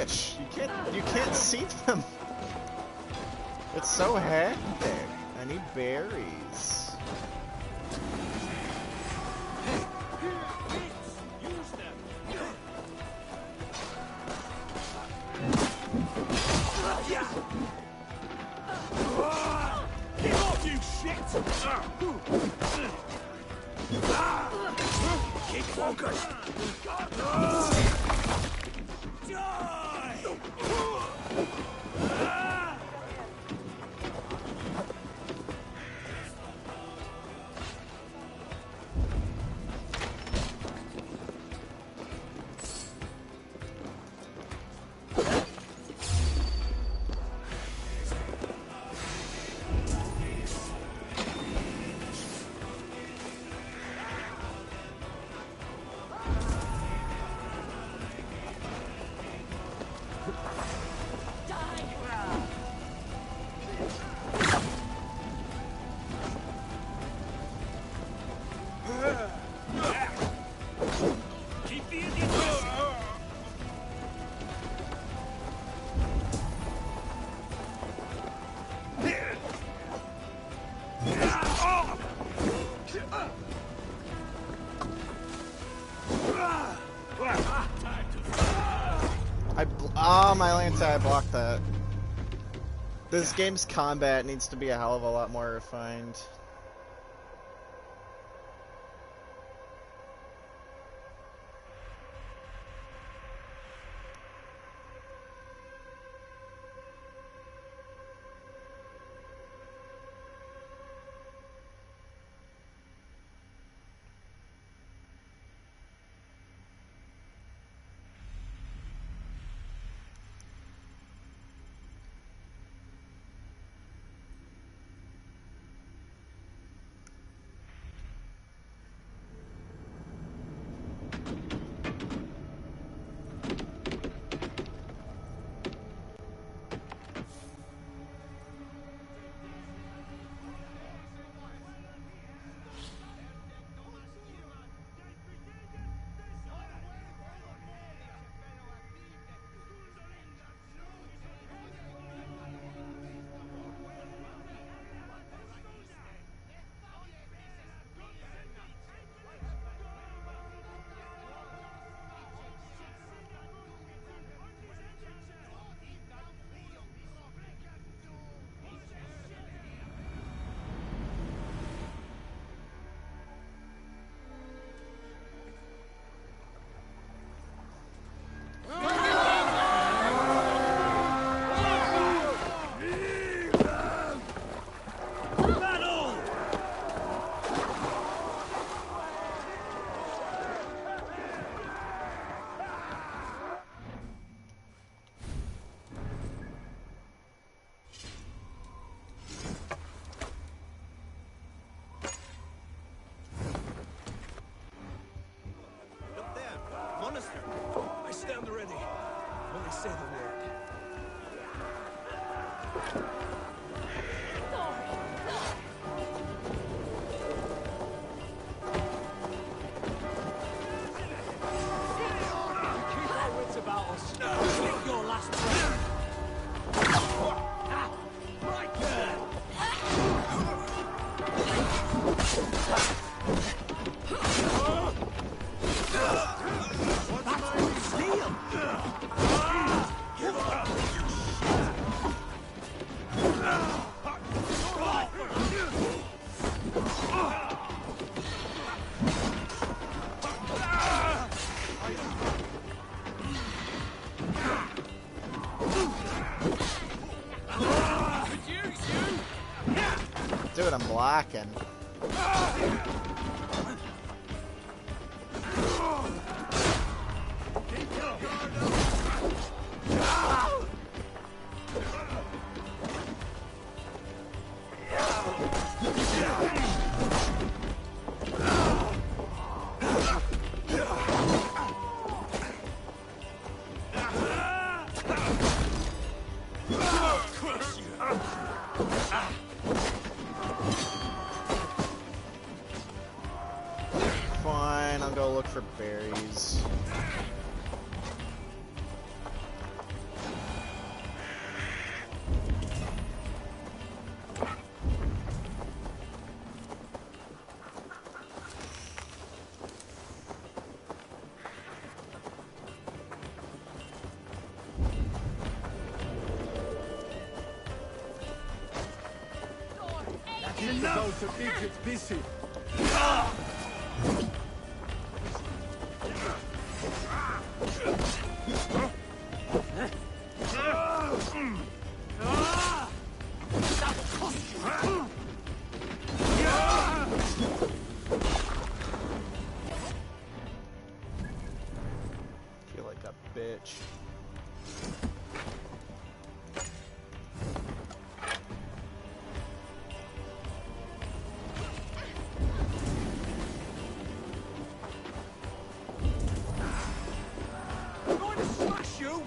much. You can't see them. It's so hectic. I need berries. Get off, you shit! Keep focused! Oh, my lance, I blocked that. This game's combat needs to be a hell of a lot more refined. I stand ready. Only say the word. Keep our wits about us. Take your last breath. Right there. Dude, I'm blocking. Keep the boats of Egypt busy. Feel like a bitch. I'm going to smash you!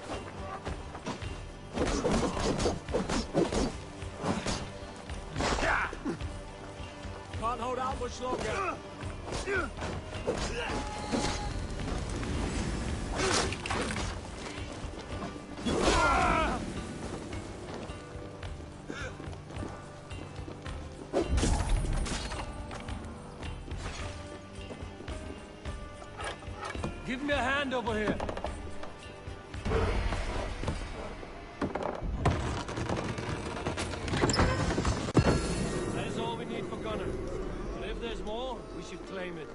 Can't hold out much longer. Give me a hand over here. That is all we need for Gunner. But if there's more, we should claim it.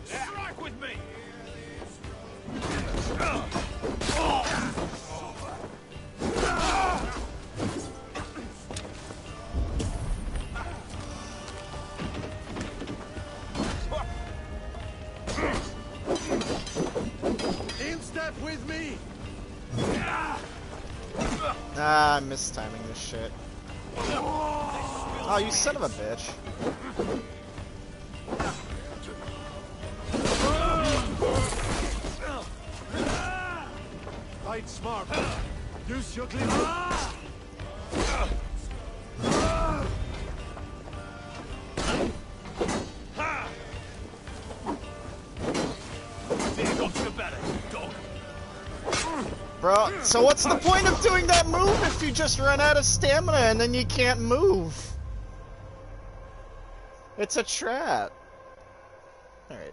Strike with me! In step with me! Ah, I'm mistiming this shit. Oh, you son of a bitch. Fight smart. Use your cleavage. Bro, so what's the point of doing that move if you just run out of stamina and then you can't move? It's a trap. Alright.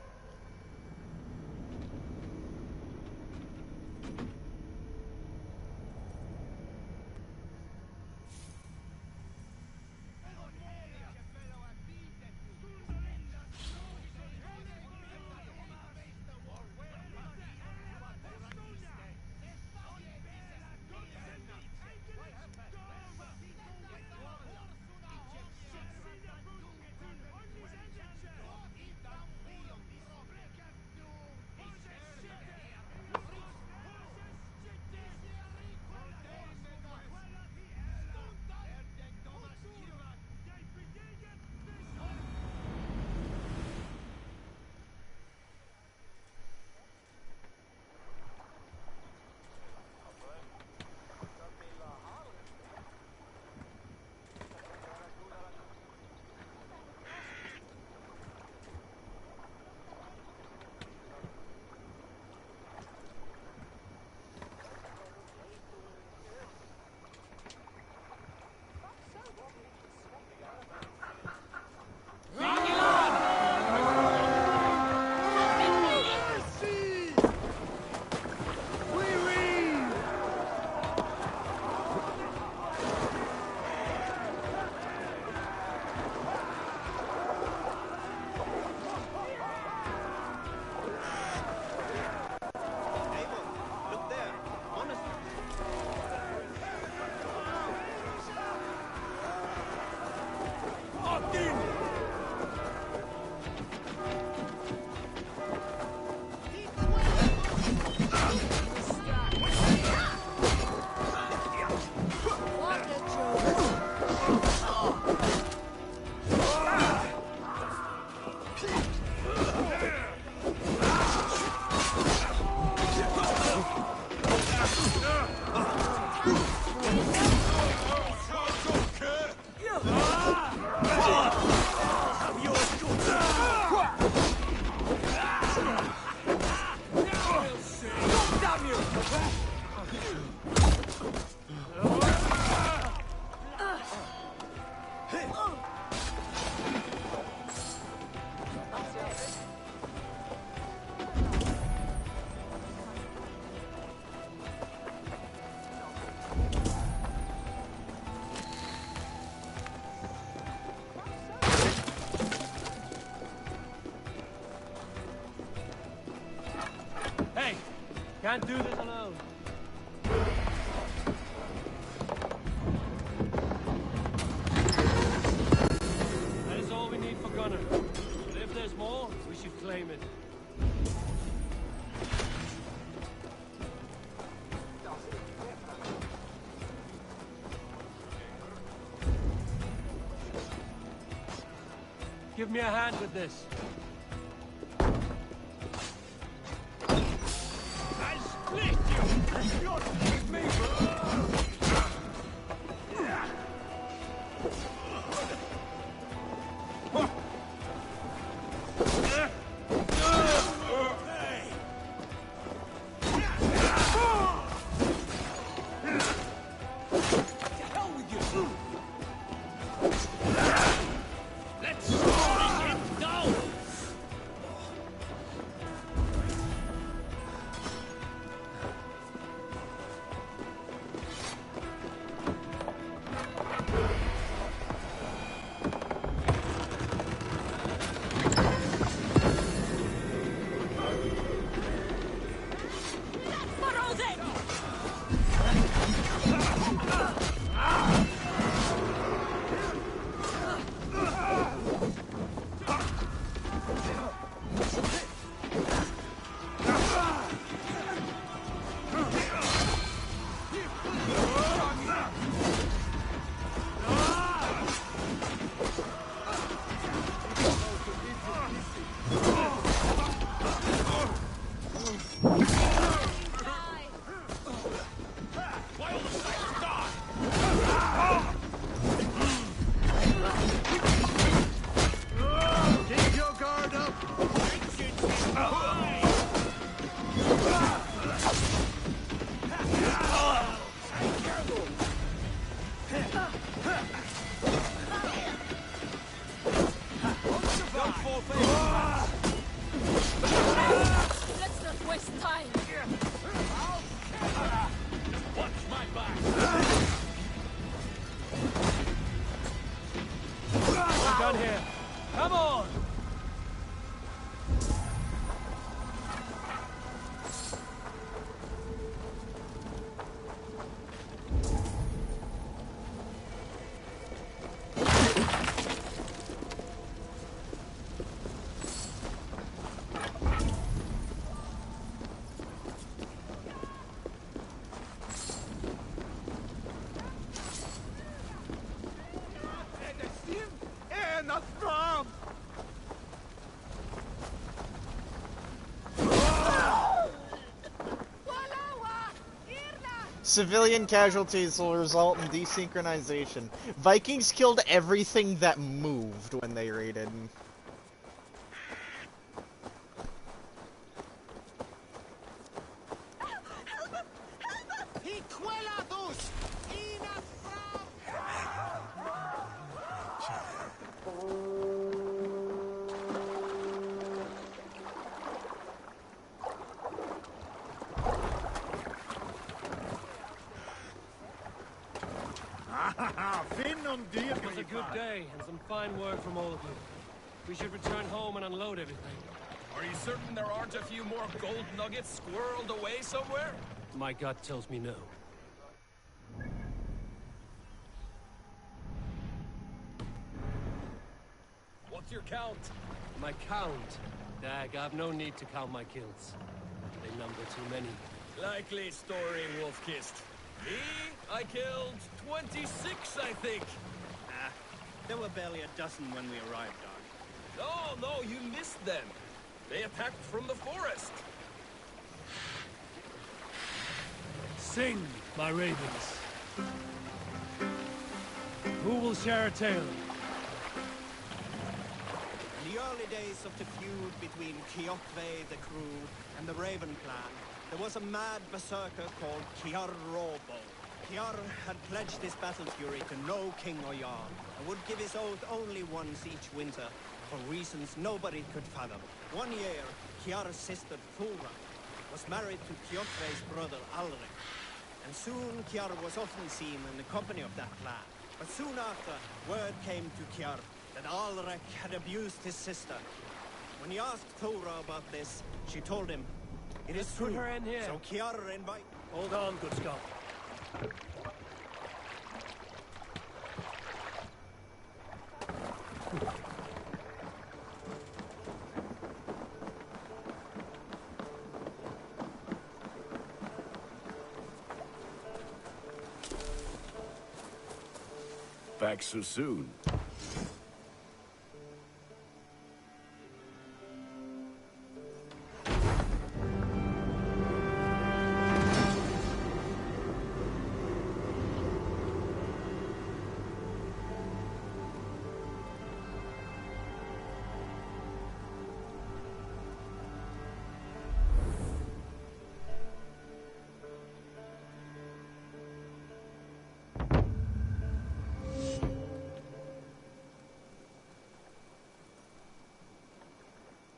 Can't do this alone. That is all we need for Gunner. But if there's more, we should claim it. Give me a hand with this. I split you! You're with me! Let's not waste time. Watch my back. We're done here. Come on! Civilian casualties will result in desynchronization. Vikings killed everything that moved when they raided. It was a good day, and some fine work from all of you. We should return home and unload everything. Are you certain there aren't a few more gold nuggets squirreled away somewhere? My gut tells me no. What's your count? My count? Dag, I've no need to count my kills. They number too many. Likely story, Wolfkist. Me? I killed 26, I think. There were barely a dozen when we arrived, Dog. No, you missed them. They attacked from the forest. Sing, my ravens. Who will share a tale? In the early days of the feud between Kiokve the crew and the Raven clan, there was a mad berserker called Kiar Robo. Kiar had pledged his battle fury to no king or jarl, and would give his oath only once each winter, for reasons nobody could fathom. One year, Kiar's sister Thora was married to Kiokve's brother Alrik, and soon Kiar was often seen in the company of that clan. But soon after, word came to Kiar that Alrik had abused his sister. When he asked Thora about this, she told him, It is put true. her in here. So Kiar invite. Hold on, good Scott. Back so soon.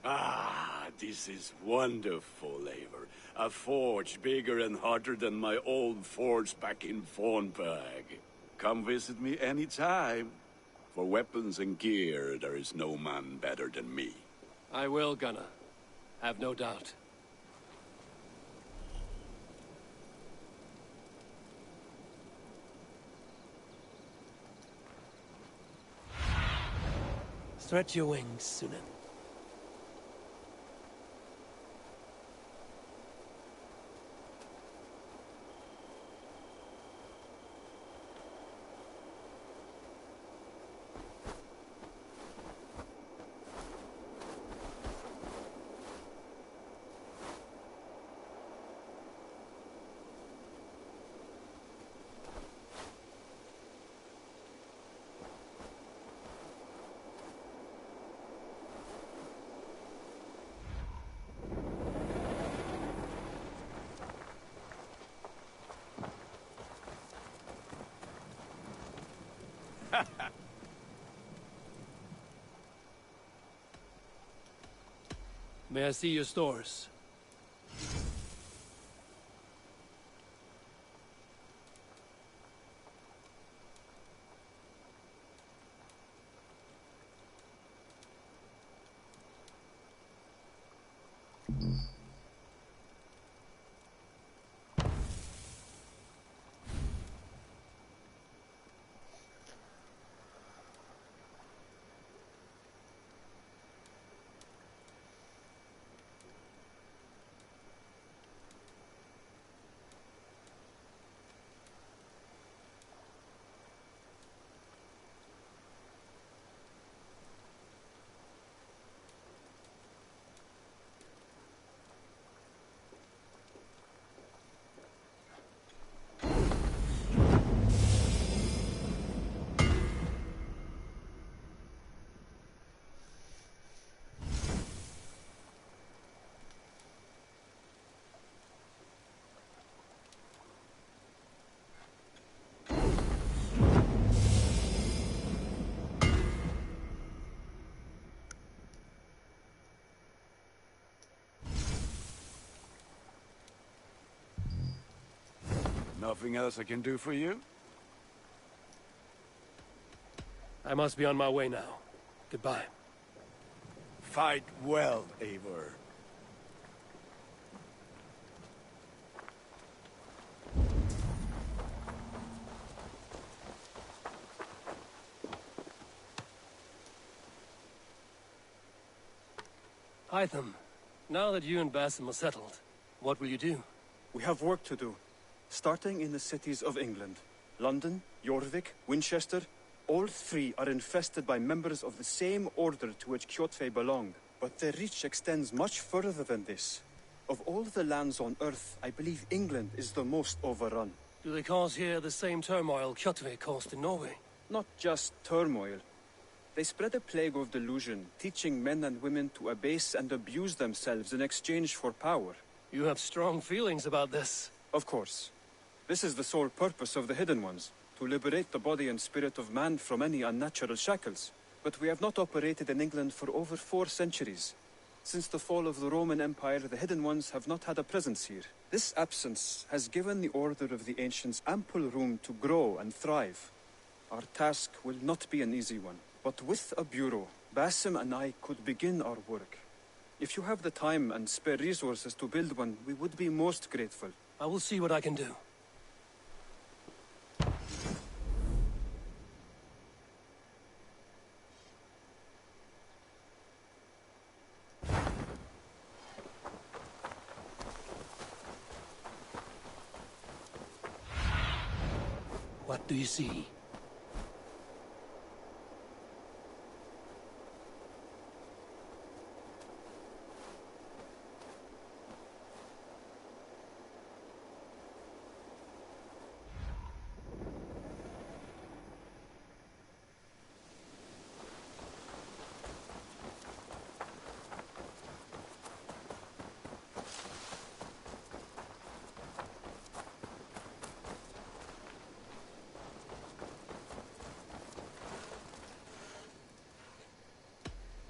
Ah, this is wonderful, Eivor. A forge bigger and hotter than my old forge back in Fornberg. Come visit me any time. For weapons and gear, there is no man better than me. I will, Gunnar. Have no doubt. Stretch your wings, Sunan. May I see your stores? Nothing else I can do for you? I must be on my way now. Goodbye. Fight well, Eivor. Hytham, now that you and Basim are settled, what will you do? We have work to do. Starting in the cities of England. London, Jorvik, Winchester, all three are infested by members of the same order to which Kjotve belonged. But their reach extends much further than this. Of all the lands on Earth, I believe England is the most overrun. Do they cause here the same turmoil Kjotve caused in Norway? Not just turmoil. They spread a plague of delusion, teaching men and women to abase and abuse themselves in exchange for power. You have strong feelings about this. Of course. This is the sole purpose of the Hidden Ones, to liberate the body and spirit of man from any unnatural shackles. But we have not operated in England for over 4 centuries. Since the fall of the Roman Empire, the Hidden Ones have not had a presence here. This absence has given the Order of the Ancients ample room to grow and thrive. Our task will not be an easy one, but with a bureau, Basim and I could begin our work. If you have the time and spare resources to build one, we would be most grateful. I will see what I can do. What do you see?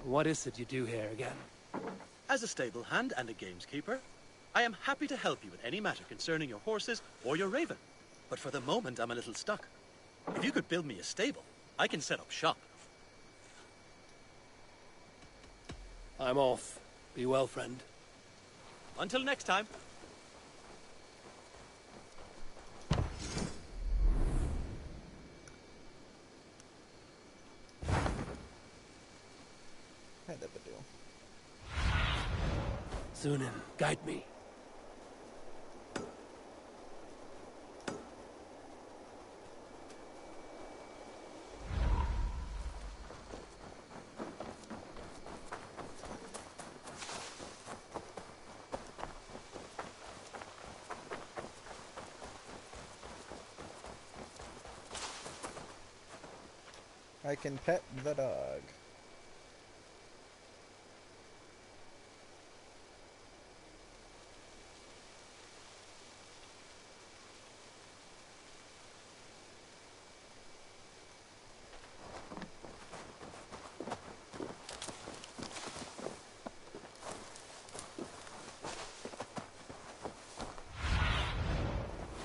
What is it you do here again? As a stable hand and a gameskeeper, I am happy to help you with any matter concerning your horses or your raven. But for the moment, I'm a little stuck. If you could build me a stable, I can set up shop. I'm off. Be well, friend. Until next time. Sunan, guide me. I can pet the dog.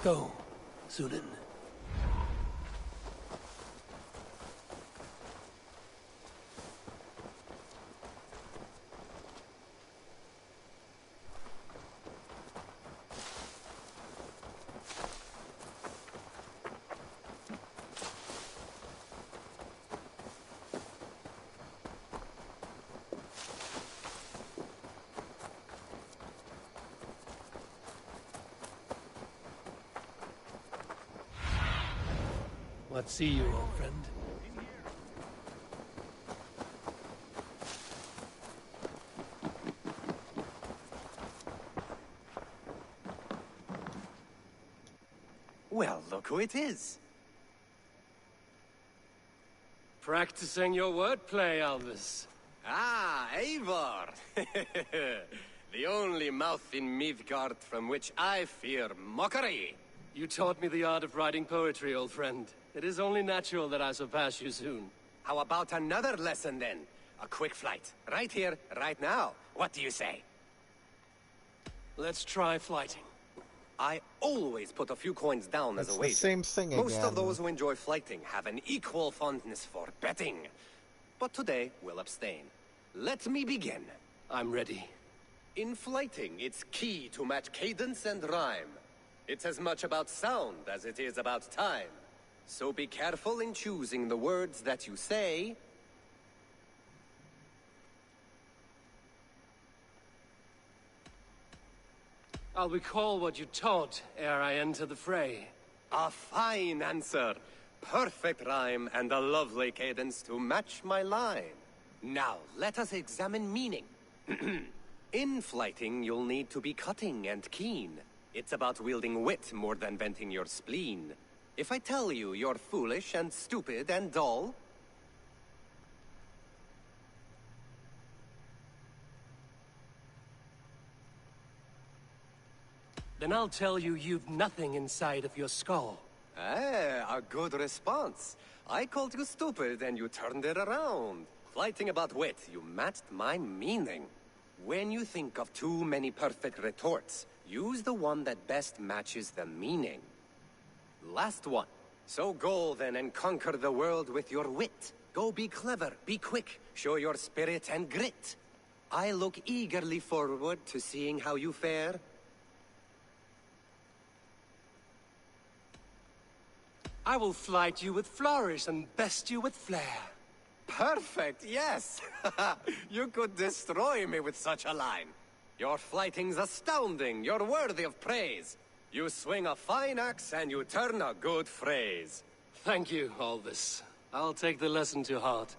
Go, Sunan. Let's see you, old friend. Well, look who it is. Practicing your wordplay, Albus. Ah, Eivor! The only mouth in Midgard from which I fear mockery. You taught me the art of writing poetry, old friend. It is only natural that I surpass you soon. How about another lesson, then? A quick flight. Right here, right now. What do you say? Let's try flighting. I always put a few coins down That's as a the wager. same thing Most again. of those who enjoy flighting have an equal fondness for betting. But today, we'll abstain. Let me begin. I'm ready. In flighting, it's key to match cadence and rhyme. It's as much about sound as it is about time. So be careful in choosing the words that you say. I'll recall what you taught ere I enter the fray. A fine answer. Perfect rhyme and a lovely cadence to match my line. Now, let us examine meaning. In flighting, you'll need to be cutting and keen. It's about wielding wit more than venting your spleen. If I tell you you're foolish and stupid and dull... Then I'll tell you you've nothing inside of your skull. Ah, a good response. I called you stupid and you turned it around. Flighting about wit, you matched my meaning. When you think of too many perfect retorts, use the one that best matches the meaning. Last one. So go then and conquer the world with your wit. Go be clever, be quick, show your spirit and grit. I look eagerly forward to seeing how you fare. I will flight you with flourish and best you with flair. Perfect, yes! You could destroy me with such a line. Your flighting's astounding. You're worthy of praise. You swing a fine axe and you turn a good phrase. Thank you, Alvis. I'll take the lesson to heart.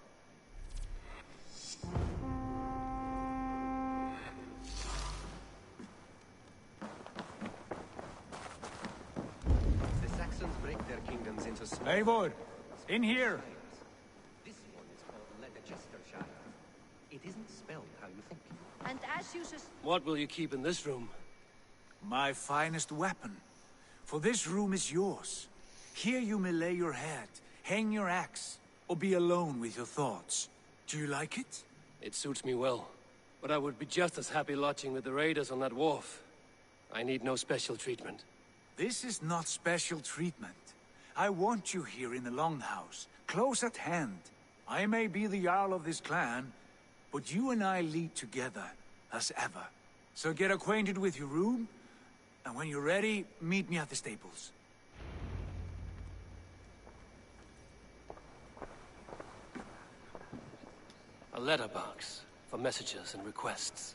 The Saxons break their kingdoms into small... Eivor, in here! This one is called Leicestershire. It isn't spelled how you think. And as you What will you keep in this room? My finest weapon. For this room is yours. Here you may lay your head, hang your axe, or be alone with your thoughts. Do you like it? It suits me well. But I would be just as happy lodging with the raiders on that wharf. I need no special treatment. This is not special treatment. I want you here in the Longhouse, close at hand. I may be the Jarl of this clan, but you and I lead together, as ever. So get acquainted with your room, and when you're ready, meet me at the stables. A letterbox for messages and requests.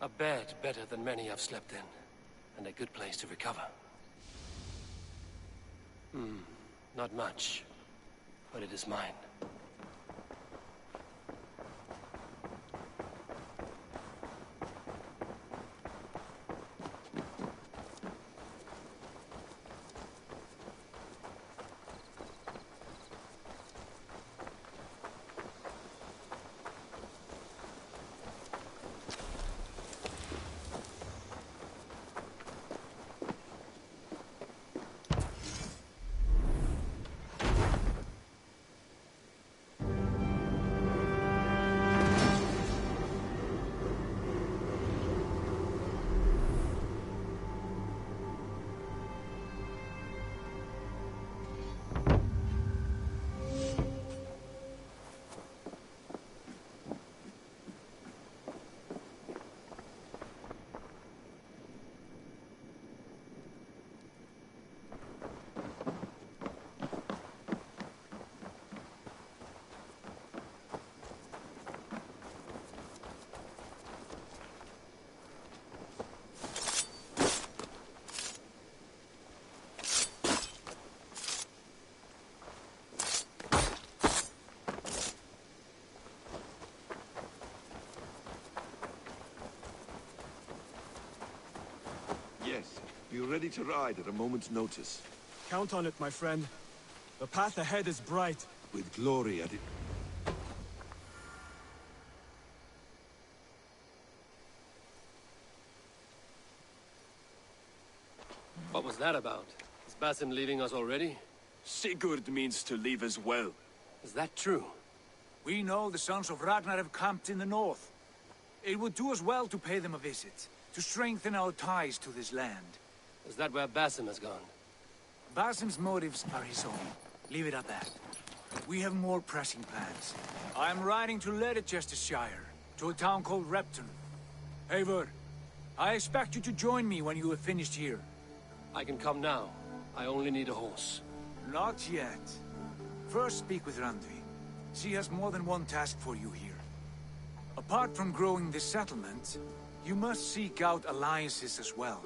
A bed better than many I've slept in, and a good place to recover. Not much, but it is mine. Yes, be ready to ride at a moment's notice. Count on it, my friend. The path ahead is bright. With glory at it. What was that about? Is Basim leaving us already? Sigurd means to leave as well. Is that true? We know the sons of Ragnar have camped in the north. It would do us well to pay them a visit, to strengthen our ties to this land. Is that where Basim has gone? Basim's motives are his own. Leave it at that. We have more pressing plans. I'm riding to Leicestershire, to a town called Repton. Eivor, I expect you to join me when you have finished here. I can come now. I only need a horse. Not yet. First speak with Randvi. She has more than one task for you here. Apart from growing this settlement, you must seek out alliances as well.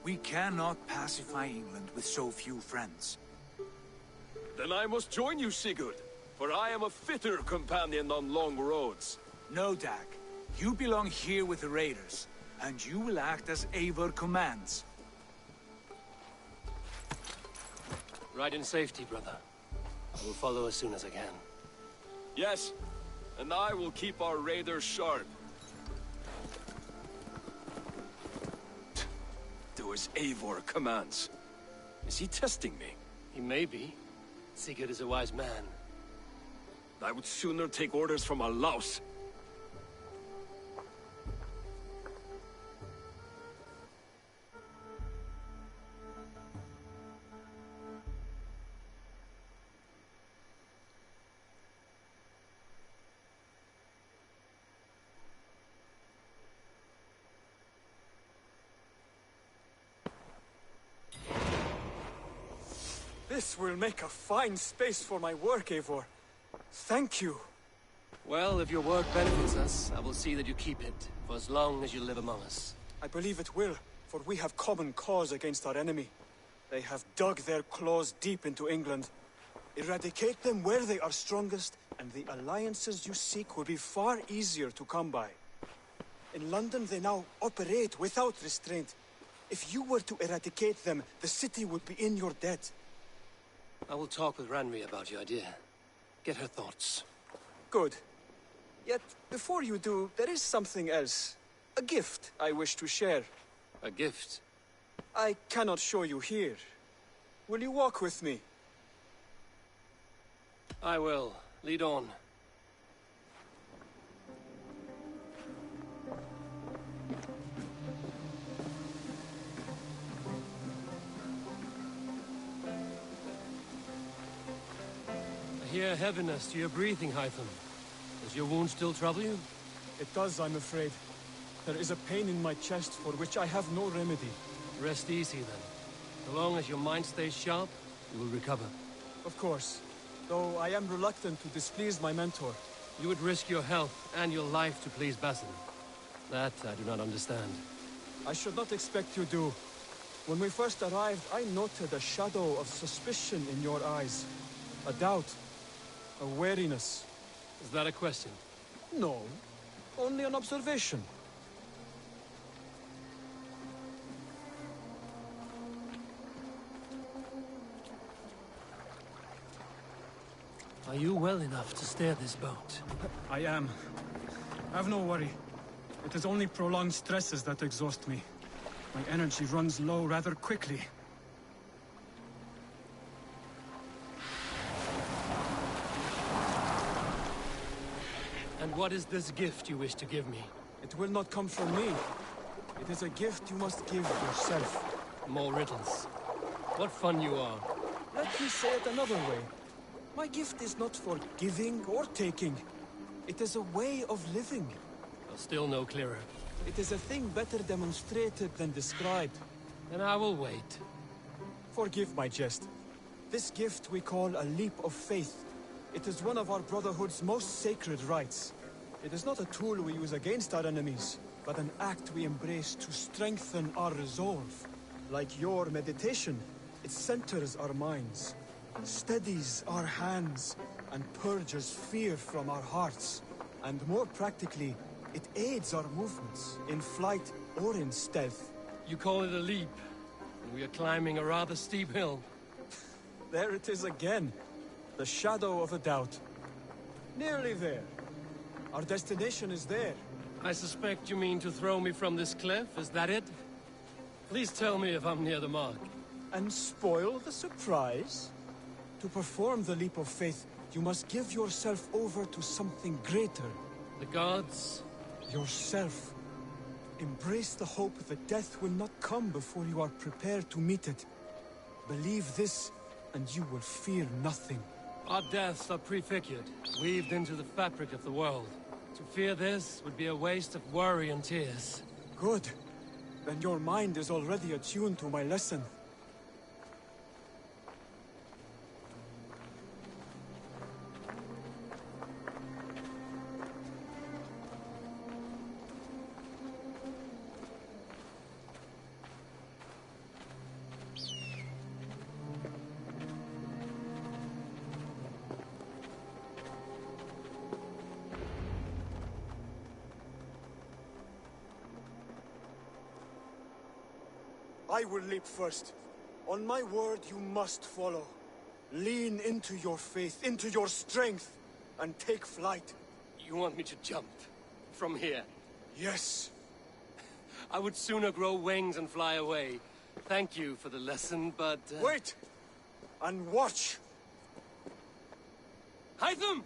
We cannot pacify England with so few friends. Then I must join you, Sigurd, for I am a fitter companion on long roads. No, Dag. You belong here with the raiders, and you will act as Eivor commands. Ride in safety, brother. I will follow as soon as I can. Yes, and I will keep our raiders sharp. Do as Eivor commands. Is he testing me? He may be. Sigurd is a wise man. I would sooner take orders from a louse. This will make a fine space for my work, Eivor. Thank you. Well, if your work benefits us, I will see that you keep it, for as long as you live among us. I believe it will, for we have common cause against our enemy. They have dug their claws deep into England. Eradicate them where they are strongest, and the alliances you seek will be far easier to come by. In London, they now operate without restraint. If you were to eradicate them, the city would be in your debt. I will talk with Ranri about your idea. Get her thoughts. Good. Yet, before you do, there is something else. A gift I wish to share. A gift? I cannot show you here. Will you walk with me? I will. Lead on. I hear heaviness to your breathing, Hytham. Does your wound still trouble you? It does, I'm afraid. There is a pain in my chest for which I have no remedy. Rest easy, then. So long as your mind stays sharp, you will recover. Of course. Though I am reluctant to displease my mentor. You would risk your health and your life to please Basin. That I do not understand. I should not expect you do. When we first arrived, I noted a shadow of suspicion in your eyes. A doubt. A wariness. Is that a question? No. Only an observation. Are you well enough to steer this boat? I am. Have no worry. It is only prolonged stresses that exhaust me. My energy runs low rather quickly. And what is this gift you wish to give me? It will not come from me. It is a gift you must give yourself. More riddles. What fun you are. Let me say it another way. My gift is not for giving or taking. It is a way of living. Still no clearer. It is a thing better demonstrated than described. Then I will wait. Forgive my jest. This gift we call a leap of faith. It is one of our Brotherhood's most sacred rites. It is not a tool we use against our enemies, but an act we embrace to strengthen our resolve. Like your meditation, it centers our minds, steadies our hands, and purges fear from our hearts. And more practically, it aids our movements, in flight or in stealth. You call it a leap, and we are climbing a rather steep hill. There it is again. The shadow of a doubt. Nearly there. Our destination is there. I suspect you mean to throw me from this cliff, is that it? Please tell me if I'm near the mark. And spoil the surprise? To perform the leap of faith, you must give yourself over to something greater. The gods? Yourself. Embrace the hope that death will not come before you are prepared to meet it. Believe this, and you will fear nothing. Our deaths are prefigured, weaved into the fabric of the world. To fear this would be a waste of worry and tears. Good. Then your mind is already attuned to my lesson. I will leap first. On my word, you must follow. Lean into your faith, into your strength, and take flight. You want me to jump? From here? Yes. I would sooner grow wings and fly away. Thank you for the lesson, but... Wait! And watch! Hytham!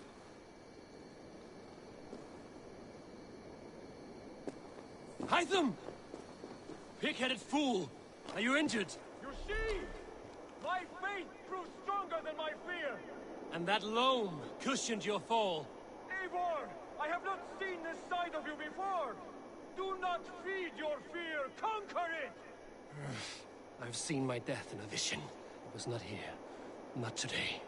Hytham! Pig-headed fool! Are you injured? You see? My faith proved stronger than my fear! And that loam cushioned your fall. Eivor! I have not seen this side of you before! Do not feed your fear! Conquer it! I've seen my death in a vision. It was not here. Not today.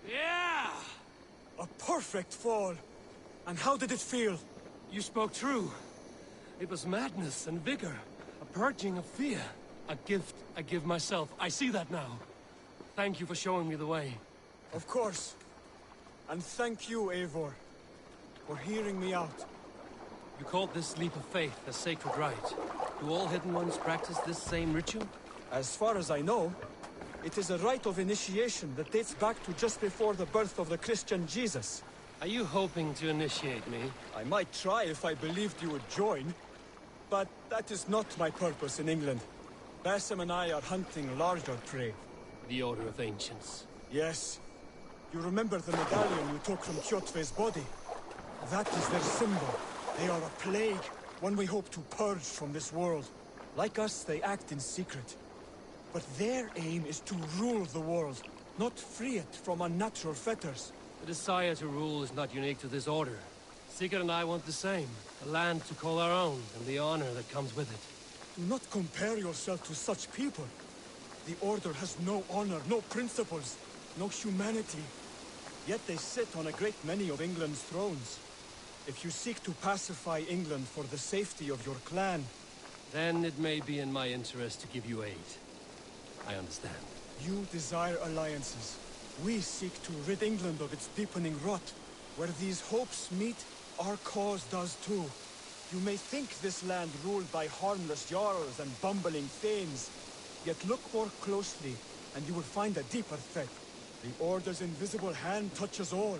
Yeah! A perfect fall! And how did it feel? You spoke true. It was madness and vigor. A purging of fear. A gift I give myself. I see that now. Thank you for showing me the way. Of course. And thank you, Eivor, for hearing me out. You called this leap of faith a sacred rite. Do all Hidden Ones practice this same ritual? As far as I know, it is a rite of initiation that dates back to just before the birth of the Christian Jesus. Are you hoping to initiate me? I might try if I believed you would join, but that is not my purpose in England. Basim and I are hunting larger prey. The Order of Ancients. Yes. You remember the medallion you took from Kjotve's body? That is their symbol. They are a plague, one we hope to purge from this world. Like us, they act in secret. But their aim is to rule the world, not free it from unnatural fetters. The desire to rule is not unique to this order. Sigurd and I want the same. A land to call our own, and the honor that comes with it. Do not compare yourself to such people. The Order has no honor, no principles, no humanity. Yet they sit on a great many of England's thrones. If you seek to pacify England for the safety of your clan... Then it may be in my interest to give you aid. I understand. You desire alliances. We seek to rid England of its deepening rot. Where these hopes meet, our cause does too. You may think this land ruled by harmless jarls and bumbling thanes. Yet look more closely, and you will find a deeper threat. The Order's invisible hand touches all.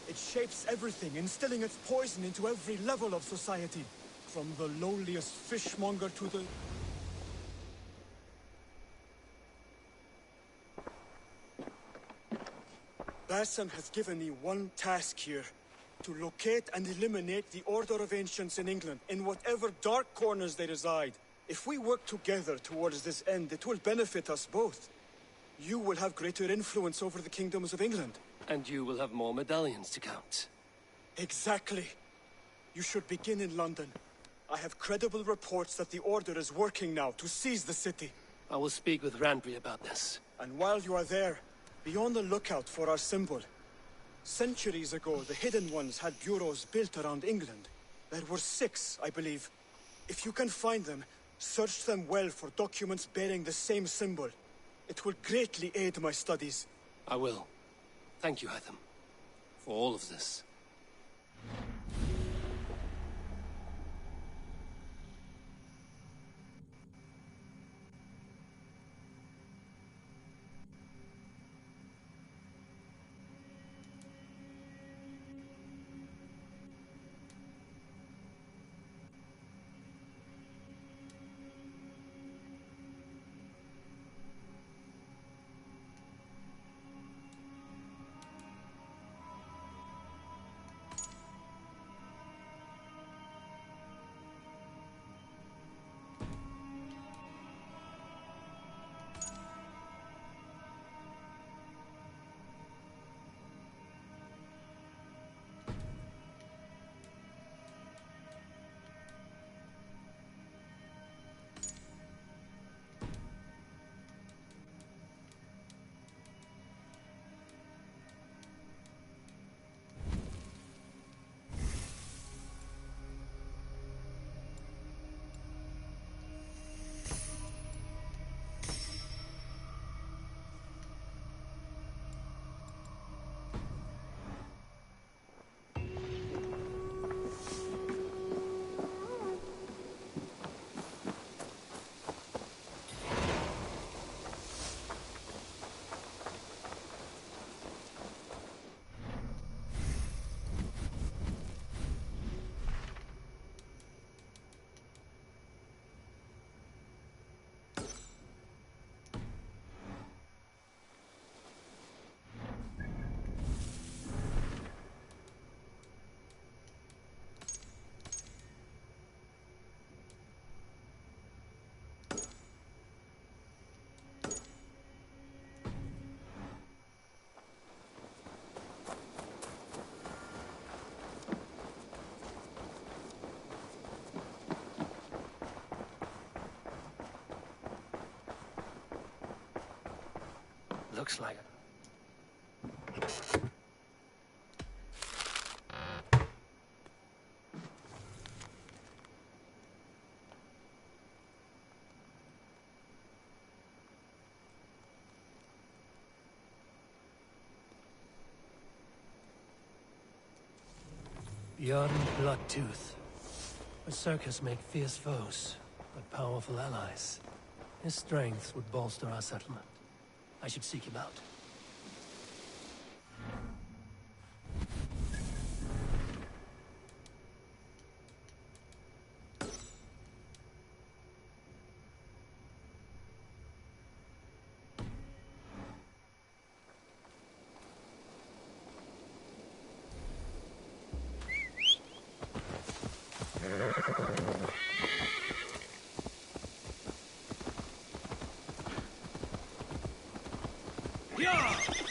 It shapes everything, instilling its poison into every level of society. From the lowliest fishmonger to the... Basim has given me one task here. To locate and eliminate the Order of Ancients in England, in whatever dark corners they reside. If we work together towards this end, it will benefit us both. You will have greater influence over the kingdoms of England. And you will have more medallions to count. Exactly. You should begin in London. I have credible reports that the Order is working now to seize the city. I will speak with Randbury about this. And while you are there, be on the lookout for our symbol. Centuries ago, the Hidden Ones had bureaus built around England. There were 6, I believe. If you can find them, search them well for documents bearing the same symbol. It will greatly aid my studies. I will. Thank you, Hytham, for all of this. looks like. Bjorn Bloodtooth. Berserkers make fierce foes, but powerful allies. His strength would bolster our settlement. I should seek him out. Yeah!